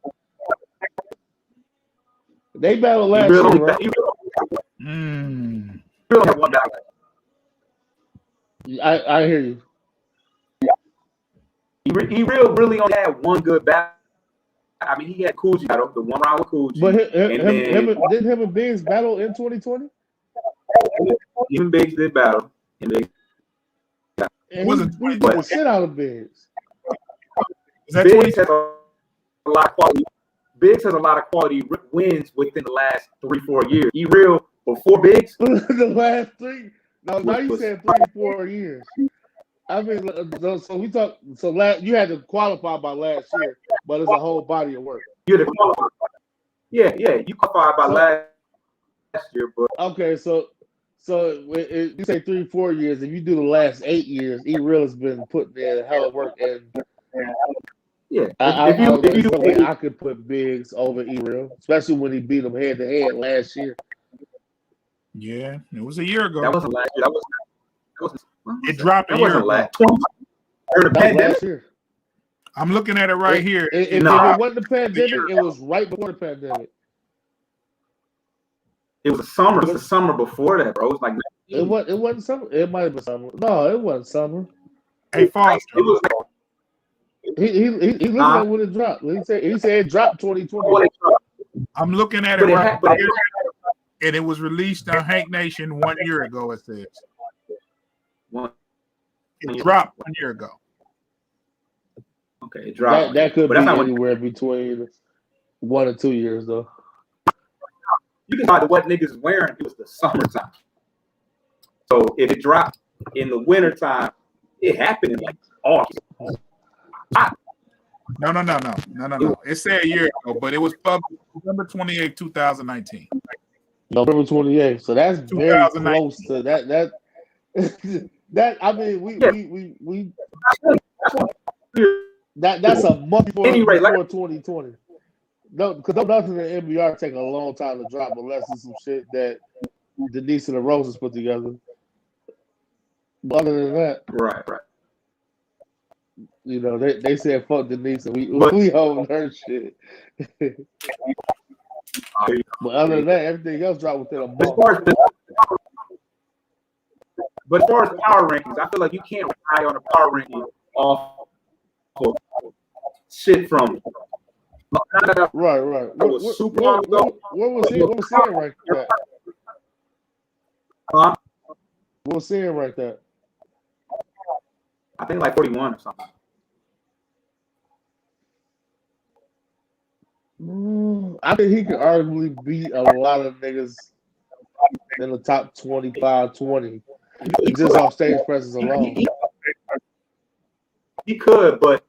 They battled last year, right? E-Real had one battle. I hear you. E-Real really only had one good battle. I mean, he had Coogee battle, the one round with Coogee. But didn't him and Biggs battle in 2020? Even Biggs did battle. And he beat the shit out of Biggs. Biggs has a lot of quality. Biggs has a lot of quality wins within the last 3-4 years. E-Real before Biggs. The last 3. Now you said 3-4 years. I mean, so we talk. So you had to qualify by last year, but it's a whole body of work. You had to qualify. Yeah, you qualified by last year, but okay. So you say 3-4 years. If you do the last 8 years, E-Real has been putting in hell of work, and yeah, I could put Biggs over E-Real, especially when he beat him head to head last year. Yeah, it was a year ago. That wasn't last year. It dropped a year ago. Last year. I'm looking at it right here. If it wasn't the pandemic, it was right before the pandemic. It was summer. It was the summer before that, bro. It was like it wasn't summer. It might have been summer. No, it wasn't summer. Hey, Foster. It was. He looked at when it dropped. He said it dropped 2020. I'm looking at it right here, and it was released on Hank Nation 1 year ago. It says it dropped 1 year ago. Okay, it dropped. That could be anywhere between 1 and 2 years, though. You can find what niggas wearing. It was the summertime. So if it dropped in the wintertime, it happened in like August. No. It said a year ago, but it was published November 28, 2019. November 28th. So that's very close to that. That I mean, we that's a month before 2020. No, because nothing in MBR take a long time to drop unless it's some shit that Denise and the Roses put together. But other than that, Right. you know, they said fuck Denise and But- we own her shit. But other than that, everything else dropped within a As month. far as power rankings, I feel like you can't rely on a power ranking off of shit from. Right. What was saying right there? Huh? What was saying right there? I think like 41 or something. I think he could arguably beat a lot of niggas in the top 25, 20, just off stage presence alone. He could, but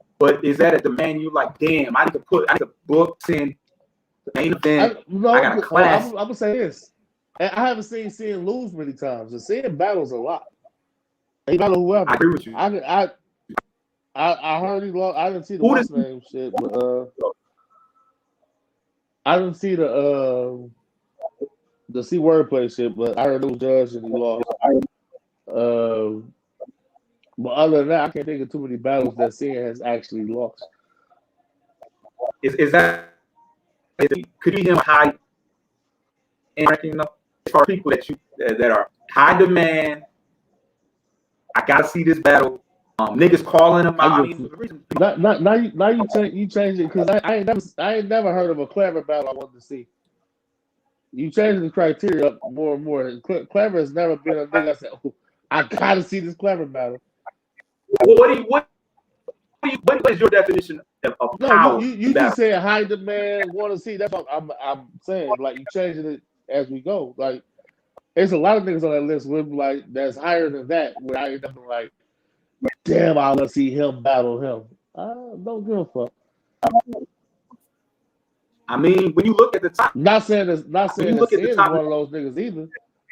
is that a demand you like? Damn, I need to book in the main event. I got a class. I'm gonna say this. I haven't seen Cien lose many times, and Cien battles a lot. He battle whoever. I agree with you. I heard he lost. I didn't see the what's name shit, but I didn't see the C wordplay shit, but I heard it was judged and he lost. But other than that, I can't think of too many battles that Cien has actually lost. Is that could be him high end ranking enough for people that are high demand? I gotta see this battle. Niggas calling him out. Now you change it because I ain't never heard of a Clever battle I wanted to see. You change the criteria up more and more. Clever has never been a nigga I said, oh, I gotta see this Clever battle. What is your definition of power? No, you just said high demand, want to see. That's what I'm saying. Like you changing it as we go. Like there's a lot of niggas on that list with like that's higher than that. Where I end up like, damn, I want to see him battle him. I don't give a fuck. I mean, when you look at the top, not saying that Cien is one of those niggas either.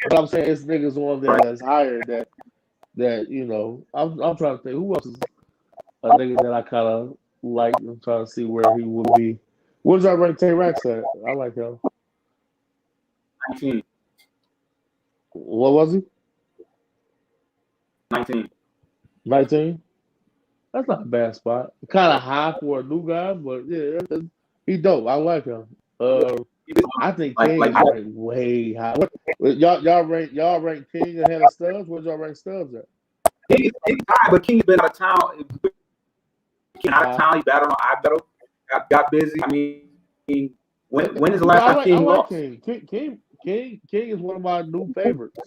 But I'm saying it's niggas on there that's higher that you know. I'm trying to think who else is a nigga that I kind of like. I'm trying to see where he would be. Where's our rank Tay-Rax at? I like him. 19. What was he? 19. 19? That's not a bad spot. Kind of high for a new guy, but yeah, he dope. I like him. I think King is ranked way high. Y'all rank King ahead of Stubbs? Where's y'all rank Stubbs at? He's high, but King's been out of town. He battled. I battled. Got busy. I mean, when is the last time King lost? King is one of my new favorites.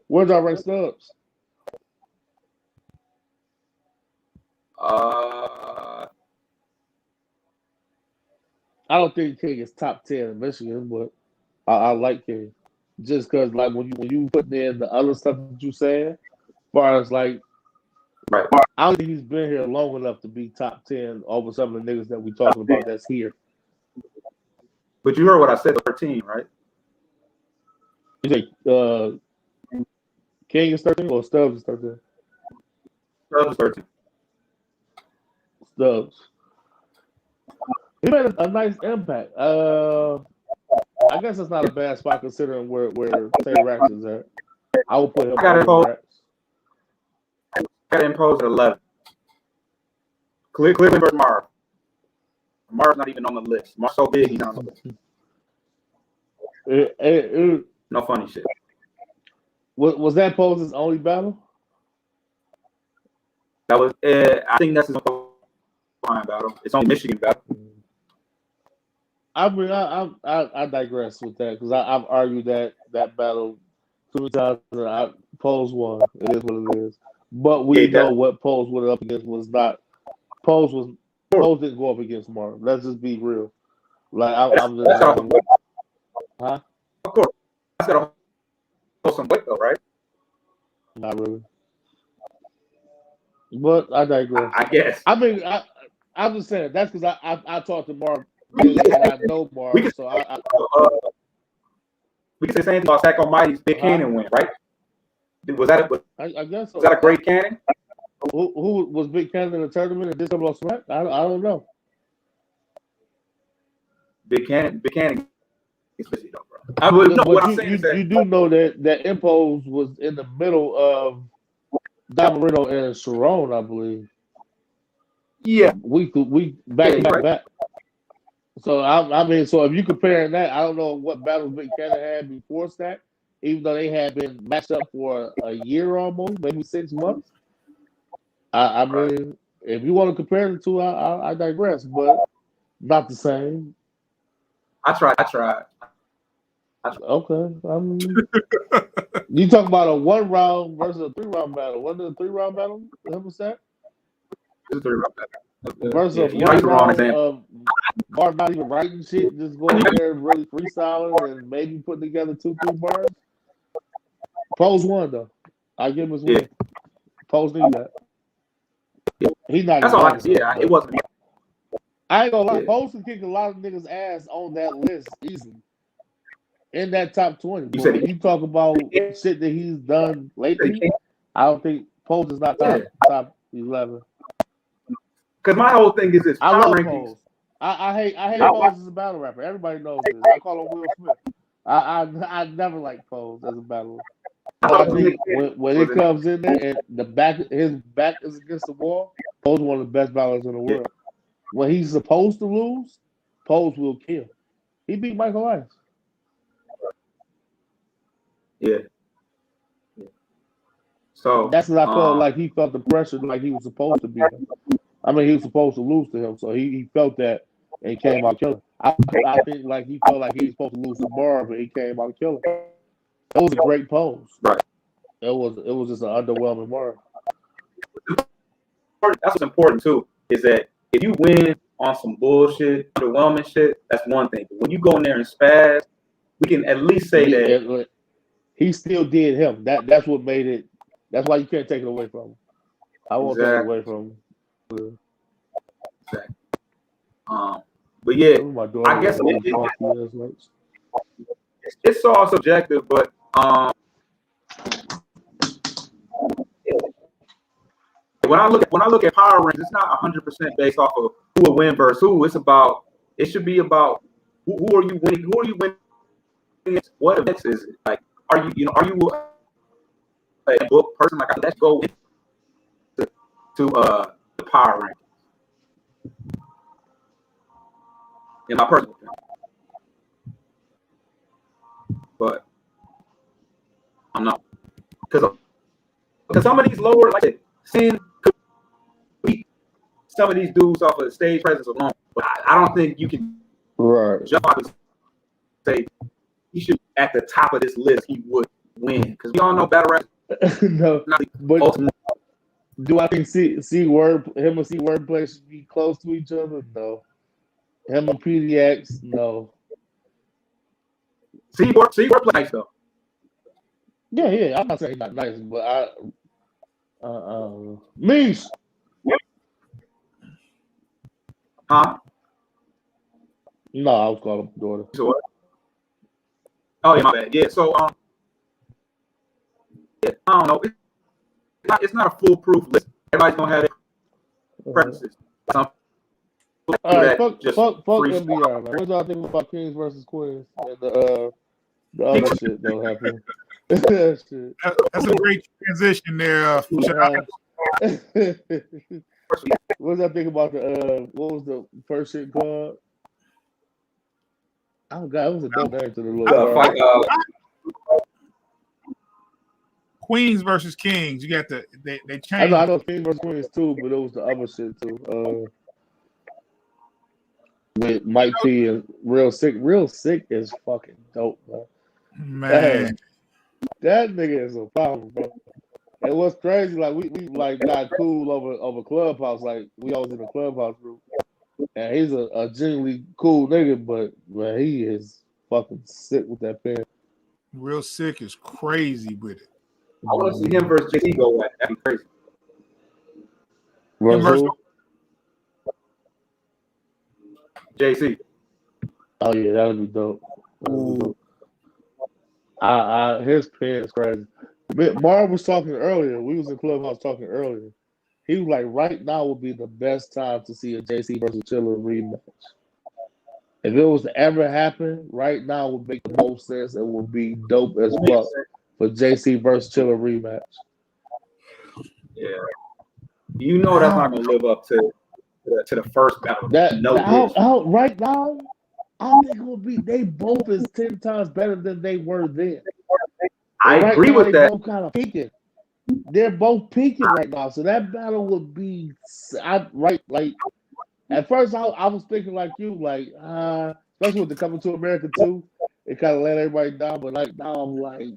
Where's our rank Stubbs? I don't think King is top 10 in Michigan, but I like King. Just because, like, when you put in the other stuff that you said, as far as, like, right. I don't think he's been here long enough to be top 10 over some of the niggas that we talking about that's here. But you heard what I said, 13, right? You think King is 13 or Stubbs is 13? Stubbs is 13. Stubbs. He made a nice impact. I guess it's not a bad spot considering where Tay-Rax is at. I would put him on Rax. I got to impose at 11. Cleveland versus Marv. Marv's not even on the list. Marv's so big, he's not on the list. No funny shit. Was that Pose's only battle? That was. I think that's his fine battle. It's only Michigan battle. I mean, I digress with that because I've argued that battle 2 times and Pose won. It is what it is. But we know what Pose went up against was not. Pose didn't go up against Marv. Let's just be real. Like I'm just. Huh? Of course. I said some weight though, right? Not really. But I digress. I guess. I mean, I'm just saying that's because I talked to Marv and I know Marv. We can say the same thing about Sack Almighty's big cannon win, right? Was that I guess so. Was that a great cannon? Who was Big Cannon in the tournament and did something on Smack? I don't know. Big Cannon It's busy though, bro. I would know what I'm saying you, is that you do know that Impose was in the middle of Damarino and Sharon, I believe. yeah, Week back Yeah, back right. back. So I mean, so if you comparing that, I don't know what battles Big Cannon had before Stack, even though they had been matched up for a year almost, maybe 6 months. I mean, if you want to compare the two, I digress, but not the same. I tried. Okay, you talk about a 1 round versus a 3 round battle. Wasn't it a 3 round battle? Him and Stack It's very rough. versus Yeah, a you know, he's 1 the wrong round example. of Mark not even writing shit, just going there really freestyling and maybe putting together 2-3 bars. Pose won though. I give him his win. Pose need that. He's not That's even all I running. can see. Yeah, it wasn't. I ain't gonna lie. Yeah. Pose can kick a lot of niggas' ass on that list easily. In that top 20. But said when you talk about shit that he's done lately, can't. I don't think Pose is not Yeah. top 11. Because my whole thing is this: I power love rankings. Pose. I hate Pose as a battle rapper. Everybody knows this. I call him Will Smith. I never liked Pose as a battle. But I think when it comes in there and his back is against the wall, Pose is one of the best battlers in the world. When he's supposed to lose, Pose will kill. He beat Michael Ice. Yeah. So that's what I felt like he felt the pressure like he was supposed to beat him. I mean, he was supposed to lose to him, so he felt that and he came out killing. I think like he felt like he was supposed to lose to Marv, but he came out killing. It was a great pose. Right. It was just an underwhelming Marv. That's what's important too. Is that if you win on some bullshit, underwhelming shit, that's one thing. But when you go in there and spaz, we can at least say that he still did him. That's what made it. That's why you can't take it away from him. I won't take it away from him. Exactly. But yeah, I guess it's all subjective, but when I look at power rankings, it's not 100% based off of who will win versus who. It should be about who are you winning? Who are you winning? What events is it? Like, are you a book person? Like, let's go to the power rankings. In my personal opinion. But I'm not, because some of these lower, like I said, Sin could beat some of these dudes off of the stage presence alone. But I don't think you can jump out and say he should at the top of this list he would win, because we all know battle rap. No, but ultimate. Do I think him and C Wordplay should be close to each other? No. Him and PDX, no. C Wordplay nice though. Yeah. I'm not saying he's not nice, but Meesh. Huh? No, I was calling him daughter. So what? Oh yeah, my bad. Yeah, so yeah, I don't know. It's not a foolproof list. Everybody's gonna have their preferences. All right, fuck MBR, man. What y'all think about Kings versus Queens and the other shit that'll happen? That's a great transition there. What did I think about what was the first shit called? Oh god, it was a dope name to the little Queens versus Kings. You got they changed. I know Kings versus Queens too, but it was the other shit too. With Mike T and Real Sick. Real Sick is fucking dope, bro. Man. That nigga is a problem, bro. And what's crazy, like we like got cool over Clubhouse, like we always in the Clubhouse group. And he's a genuinely cool nigga, but man, he is fucking sick with that pen. Real Sick is crazy with it. I want to see him versus JC go at. That'd be crazy. Versus JC. Oh yeah, that would be dope. His pen is crazy. Marv was talking earlier. We was in Clubhouse talking earlier. He was like, right now would be the best time to see a JC versus Chiller rematch. If it was to ever happen, right now it would make the most sense. It would be dope as fuck for JC versus Chiller rematch. Yeah, you know that's not gonna live up to the first battle. Right now, I think it would be they both is 10 times better than they were then. I agree with that. Both kind of peaking. They're both peaking right now, so that battle would be right. Like at first, I was thinking like you, like especially with the Coming to America too, it kind of let everybody down. But like now, I'm like,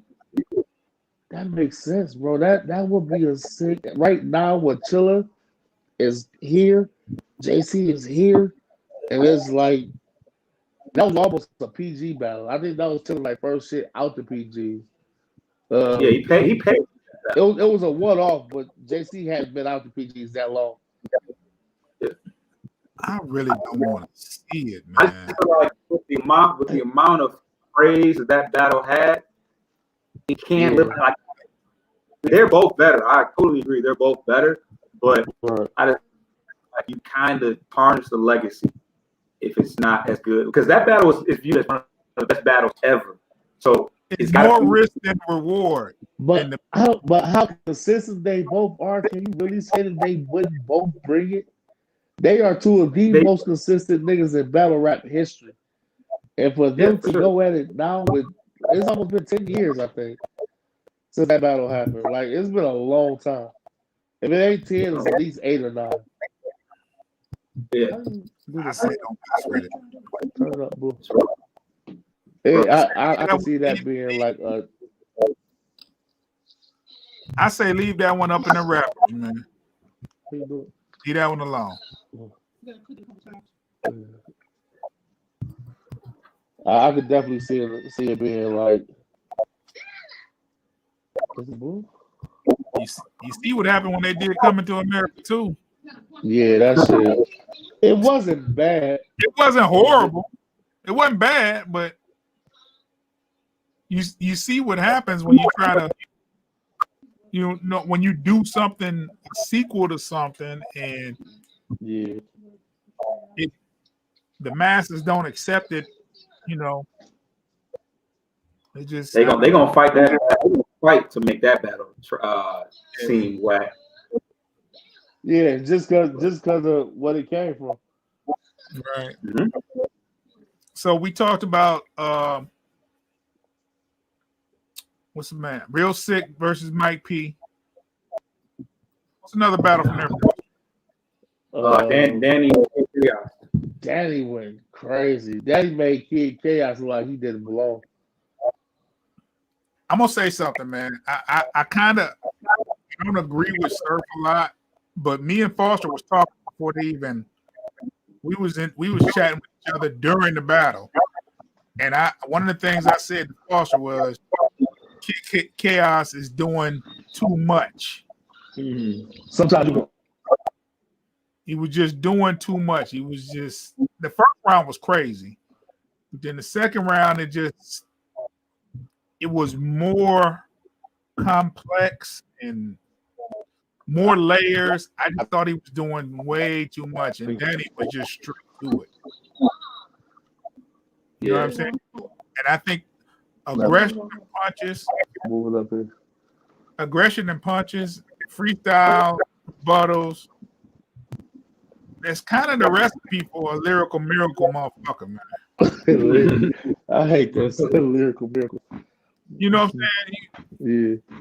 that makes sense, bro. That would be a sick. Right now, what Chilla is here, JC is here, and it's like that was almost a PG battle. I think that was Chilla like first shit out the PGs. Yeah, he paid. It was a one-off, but JC hadn't been out the PGs that long. I really don't want to see it, man. I feel like with the amount of praise that battle had, it can't live like. They're both better. I totally agree. They're both better, but I just like you kind of tarnish the legacy if it's not as good because that battle is viewed as one of the best battles ever. So it's more risk than reward. But how consistent they both are? Can you really say that they wouldn't both bring it? They are two of the most consistent niggas in battle rap history. And for them to go at it now it's almost been 10 years, I think, since that battle happened. Like it's been a long time. If it ain't 10, it's at least 8 or 9. Yeah. I say don't mess with it. Turn it up, bro. Hey, I can see that being like a. I say leave that one up in the wrappers, man. Leave that one alone. I could definitely see it being like. Is it blue? You see what happened when they did Coming to America too? Yeah, that shit. It wasn't bad. It wasn't horrible. It wasn't bad, but you see what happens when you try to, when you do something, a sequel to something, and the masses don't accept it. They gonna fight that fight to make that battle seem whack. Yeah, just because of what it came from. Right. Mm-hmm. So we talked about what's the man? Real Sick versus Mike P. What's another battle from there? Danny went crazy. Danny made Kid Chaos look like he didn't belong. I'm gonna say something, man. I don't agree with Surf a lot, but me and Foster was talking before they even. We was chatting with each other during the battle, and one of the things I said to Foster was, Chaos is doing too much. Sometimes he was just doing too much. He was just the first round was crazy, but then the second round it was more complex and more layers. I just thought he was doing way too much, and Danny was just straight to it. You know what I'm saying? And I think aggression and punches, freestyle, rebuttals. That's kind of the recipe for a lyrical miracle, motherfucker, man. I hate that lyrical miracle. You know what I'm saying? Yeah.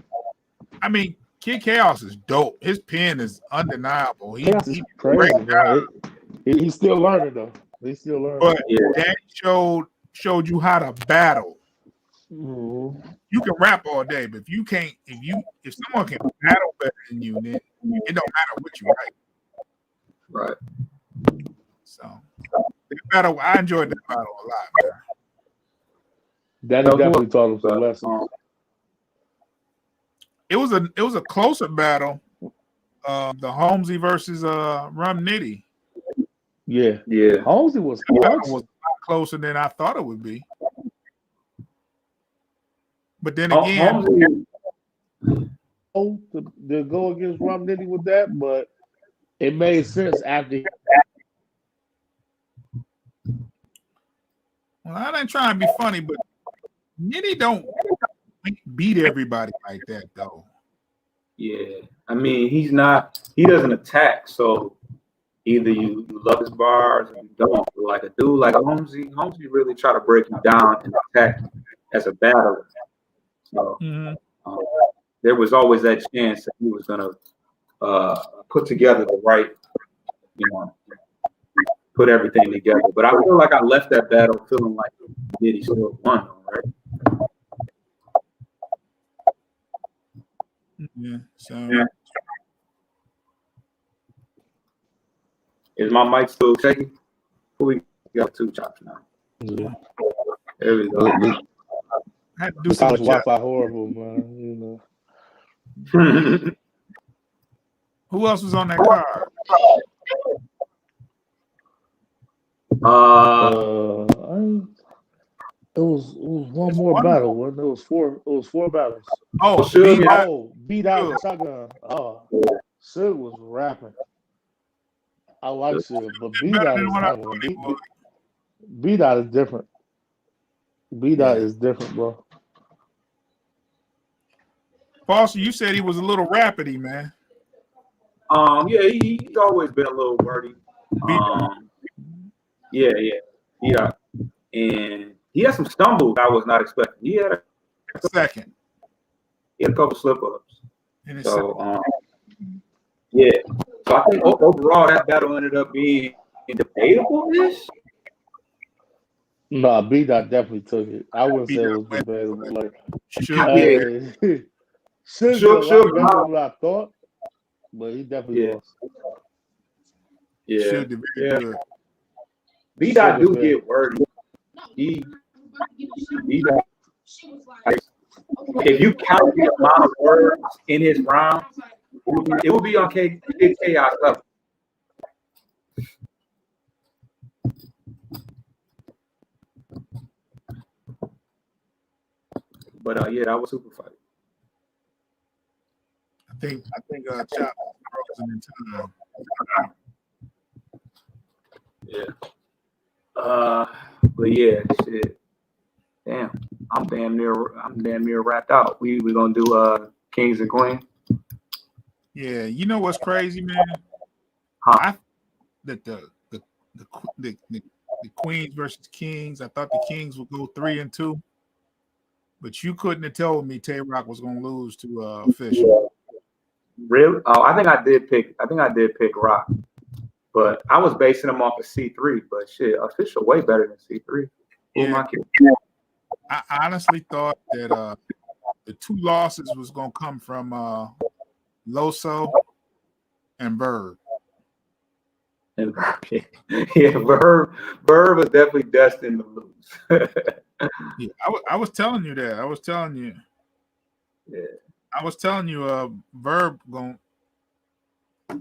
I mean, Kid Chaos is dope. His pen is undeniable. He's crazy, bro. He's still learning though. He's still learning. But Danny showed you how to battle. Mm-hmm. You can rap all day, but if someone can battle better than you, then it don't matter what you write. Right. So that battle, I enjoyed that battle a lot, man. Danny definitely taught him some lessons. It was a closer battle. The Holmesy versus Rum Nitty. Yeah. Holmesy was a lot closer than I thought it would be. But then again, to go against Rum Nitty with that, but it made sense after. Well, I ain't trying to be funny, but Nitty don't beat everybody like that, though. Yeah, I mean, he doesn't attack, so either you love his bars or you don't. Like a dude like Holmesy really try to break you down and attack you as a battler. So there was always that chance that he was gonna put together the right, put everything together. But I feel like I left that battle feeling like Diddy still won, right? Yeah. So is my mic still shaking? We got 2 chops now. Yeah. There we go. I had to do The some college Wi-Fi horrible, man. Who else was on that card? It was one more battle. Wasn't it? It was four battles. Oh, beat out shotgun. Oh, Sig was rapping. I like Sig, but beat out is beat out is different. Beat out is different, bro. Foster, you said he was a little rapidy, man. Yeah, he's always been a little wordy. Yeah. And he had some stumbles I was not expecting. He had a second. He had a couple slip-ups. So, yeah. So I think overall that battle ended up being debatable-ish. Nah, B-Dot definitely took it. I wouldn't say it was debatable. Like, Suge a lot better than what I thought, but he definitely lost. Yeah. B-Dot do get wordy. B-Dot. If you count the amount of words in his round, it would be on chaos level. But yeah, that was super fight. I think Chop frozen in time. Yeah. But yeah, shit. Damn, I'm damn near wrapped out. We gonna do Kings and Queens. Yeah, you know what's crazy, man? That the Queens versus Kings. I thought the Kings would go 3-2, but you couldn't have told me Tay Rock was gonna lose to Fisher. Really? Oh, I think I did pick Rock, but I was basing him off of C3. But shit, Official way better than C3. Yeah. I honestly thought that the 2 losses was gonna come from Loso and Verb. Yeah, Verb was definitely destined to lose. Yeah, I was telling you that. I was telling you. Yeah. I was telling you, Verb going. But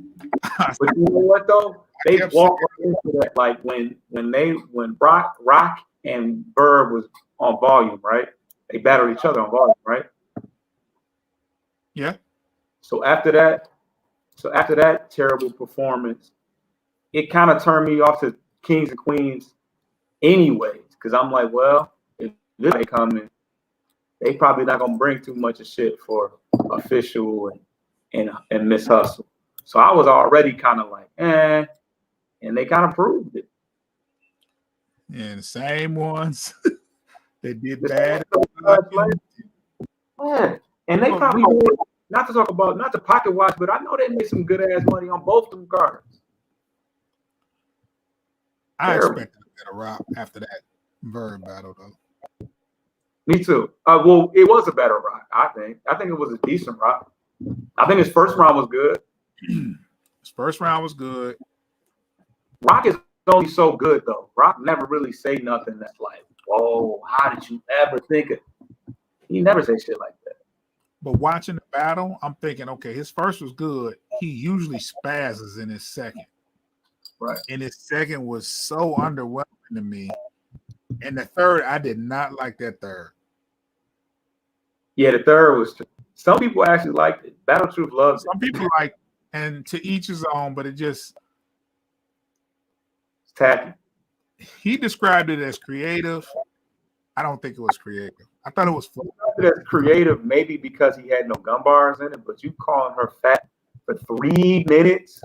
you know what though? They walked right into that. Like when Rock and Verb was on volume, right? They battled each other on volume, right? Yeah. So after that terrible performance, it kind of turned me off to Kings and Queens anyways, because I'm like, well, if they come in, they probably not gonna bring too much of shit for Official and Miss Hustle. So I was already kind of like, and they kind of proved it. Yeah, the same ones that did bad. Yeah. And they probably not to pocket watch, but I know they made some good ass money on both them cards. I expected a better rock after that Verb battle, though. Me too. Well, it was a better rock, I think. I think it was a decent rock. I think his first round was good. His first round was good. Rock is only so good, though. Rock never really say nothing that's like, whoa, how did you ever think it? He never say shit like that. But watching the battle, I'm thinking, okay, his first was good. He usually spazzes in his second. Right. And his second was so underwhelming to me. And the third, I did not like that third. Yeah, the third was. Some people actually liked it. Battle Truth loves it. Some people like, and to each his own, but it's tacky. he described it as creative. I don't think it was creative. I thought it was fun. That's creative, maybe because he had no gum bars in it, but you calling her fat for 3 minutes?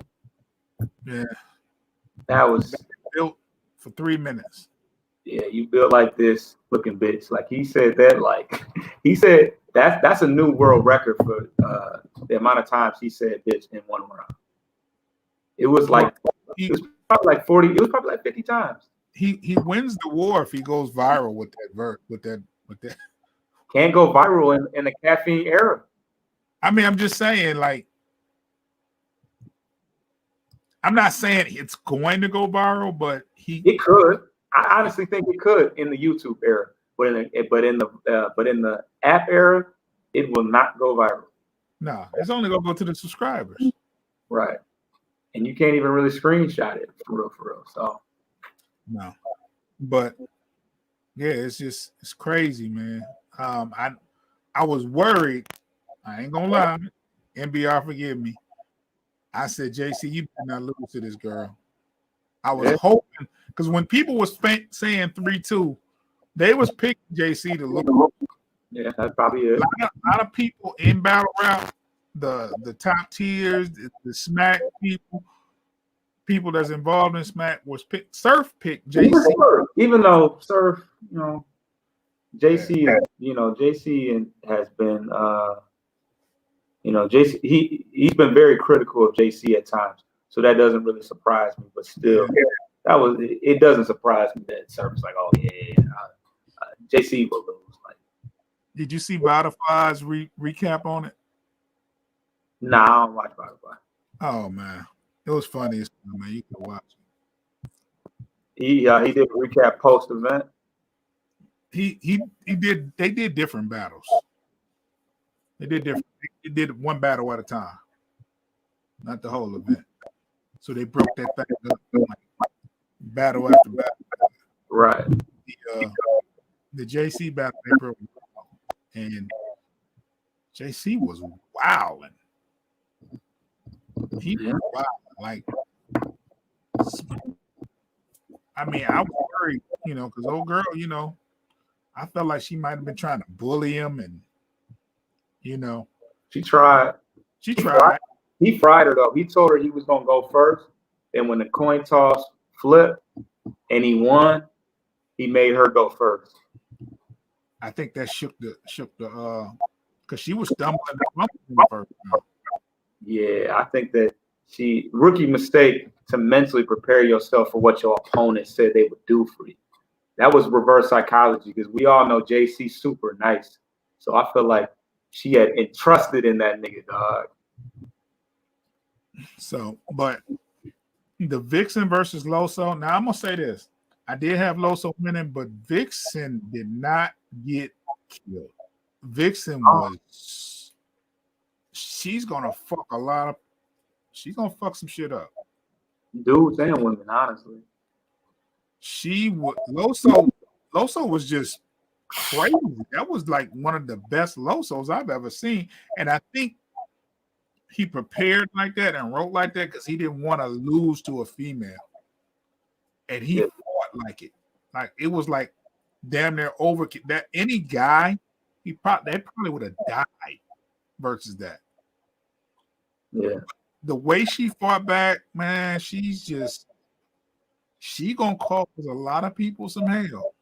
Yeah. That was built for 3 minutes. Yeah, you built like this looking bitch. Like he said that, like he said that's a new world record for the amount of times he said bitch in one round. It was like it was probably like 40, it was probably like 50 times. He wins the war if he goes viral with that. Can't go viral in the caffeine era. I mean, I'm just saying, like, I'm not saying it's going to go viral, but it could. I honestly think it could in the YouTube era, but in the app era, it will not go viral. No, it's only gonna go to the subscribers. Right. And you can't even really screenshot it for real. So no. But yeah, it's crazy, man. I was worried. I ain't gonna lie. MBR, forgive me. I said, JC, you better not lose to this girl. I was hoping, because when people was saying 3-2, they was picking JC to lose. Yeah, that's probably it. A lot of people in battle rap, the top tiers, the smack people that's involved in smack was Surf picked JC. Even though Surf, JC, JC has been, JC, he's been very critical of JC at times, so that doesn't really surprise me. But still, it doesn't surprise me that Surf's like, oh yeah, JC will lose. Like, did you see Butterfly's recap on it? Nah, I don't watch Butterfly. Oh man, it was funny as well, man. You can watch it. He did a recap post event. He did. They did different battles. They did one battle at a time, not the whole event. So they broke that thing up like battle after battle. Right. The JC battle they broke, and JC was wilding. He was wild. Like, I mean, I was worried, because old girl, I felt like she might have been trying to bully him, and she tried. She tried. He fried her though. He told her he was gonna go first, and when the coin toss flipped and he won, he made her go first. I think that shook the because she was stumbling first. Yeah, I think that rookie mistake to mentally prepare yourself for what your opponent said they would do for you. That was reverse psychology, because we all know JC's super nice. So I feel like she had entrusted in that nigga, dog. So, but the Vixen versus Loso. Now I'm gonna say this: I did have Loso winning, but Vixen did not get killed. Vixen was. She's gonna fuck she's gonna fuck some shit up. Dudes and women, honestly. Loso was just crazy. That was like one of the best Losos I've ever seen. And I think he prepared like that and wrote like that because he didn't want to lose to a female. And he fought like it. Like it was like damn near over that any guy, they probably would have died versus that. Yeah. The way she fought back, man, she gonna cause a lot of people some hell.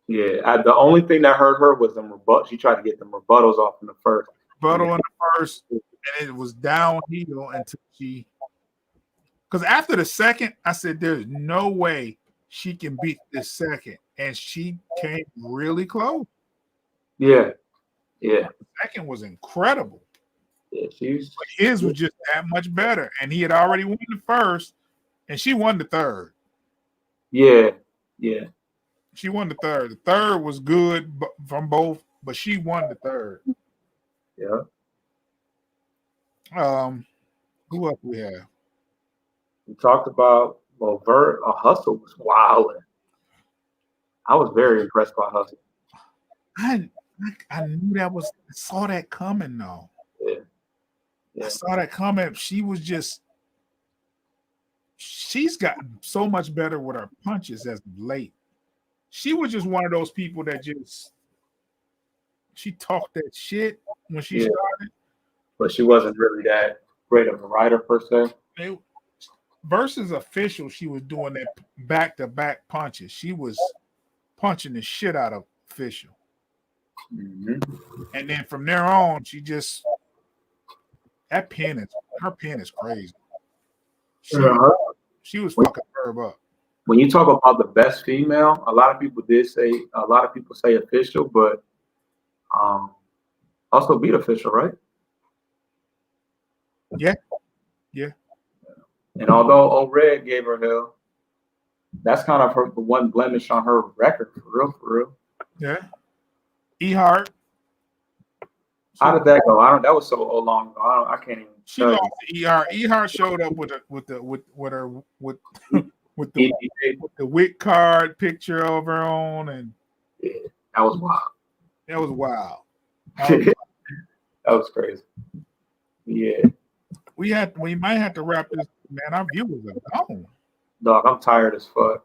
Yeah, the only thing that hurt her was the rebuttal. She tried to get the rebuttals off in the first. And it was downhill until because after the second, I said, there's no way she can beat this second. And she came really close. Yeah. Yeah. The second was incredible. Yeah, but his was just that much better. And he had already won the first, and she won the third. Yeah. Yeah. She won the third. The third was good from both, but she won the third. Yeah. Who else we have? We talked about Hustle was wild. I was very impressed by Hustle. I knew I saw that coming though. Yeah. I saw that coming. She was just she's gotten so much better with her punches as of late. She was just one of those people that she talked that shit when she started. But she wasn't really that great of a writer per se. Versus Official, she was doing that back-to-back punches. She was punching the shit out of Official. Mm-hmm. And then from there on, her pen is crazy. She was fucking Herb up. When you talk about the best female, a lot of people say Official, but also beat Official, right? Yeah. And although Old Red gave her hell, that's kind of the one blemish on her record, for real. Yeah. E-Hart. How did that go? That was so long ago. I can't even. She lost to E-Hart. E-Hart showed up with the WIC card picture of her own, and that was wild. That was wild. That was crazy. Yeah. We might have to wrap this, man. Our viewers are gone. Dog, I'm tired as fuck.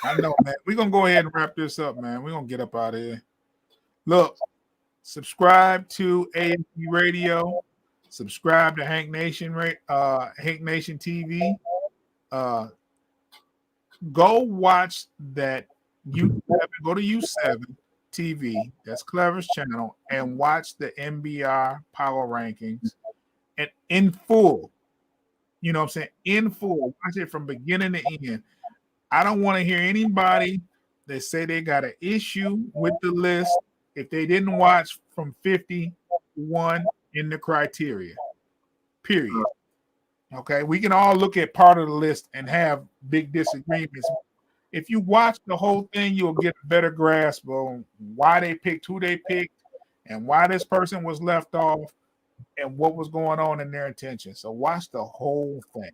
I know, man. We're gonna go ahead and wrap this up, man. We're gonna get up out of here. Look, subscribe to AFC Radio, subscribe to Hank Nation TV. Go watch that go to U7 TV, that's Clever's channel, and watch the MBR Power Rankings and in full. You know what I'm saying? In full. Watch it from beginning to end. I don't want to hear anybody that say they got an issue with the list if they didn't watch from 51 in the criteria. Period. Okay, we can all look at part of the list and have big disagreements. If you watch the whole thing, you'll get a better grasp on why they picked who they picked and why this person was left off and what was going on in their intention. So watch the whole thing.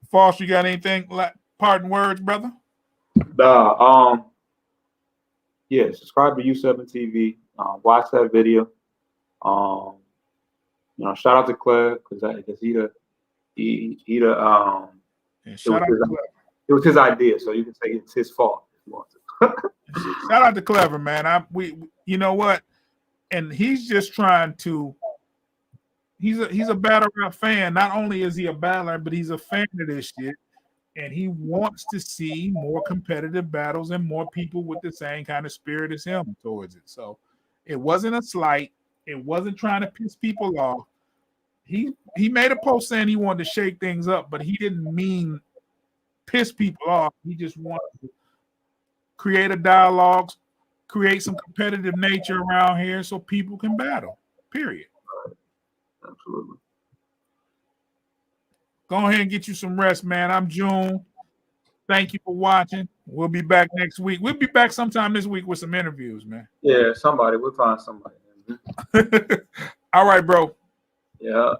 Foster, you got anything? Parting words, brother? Yeah, subscribe to U7 TV. Watch that video. Shout out to Claire because it was his idea, so you can say it's his fault if you want to. Shout out to Clever, man. You know what? And he's just trying to. He's a battle rap fan. Not only is he a battler, but he's a fan of this shit, and he wants to see more competitive battles and more people with the same kind of spirit as him towards it. So it wasn't a slight. It wasn't trying to piss people off. He made a post saying he wanted to shake things up, but he didn't mean piss people off. He just wanted to create a dialogue, create some competitive nature around here so people can battle. Period. Absolutely. Go ahead and get you some rest, man. I'm June. Thank you for watching. We'll be back next week. We'll be back sometime this week with some interviews, man. Yeah, we'll find somebody. All right, bro. Yeah.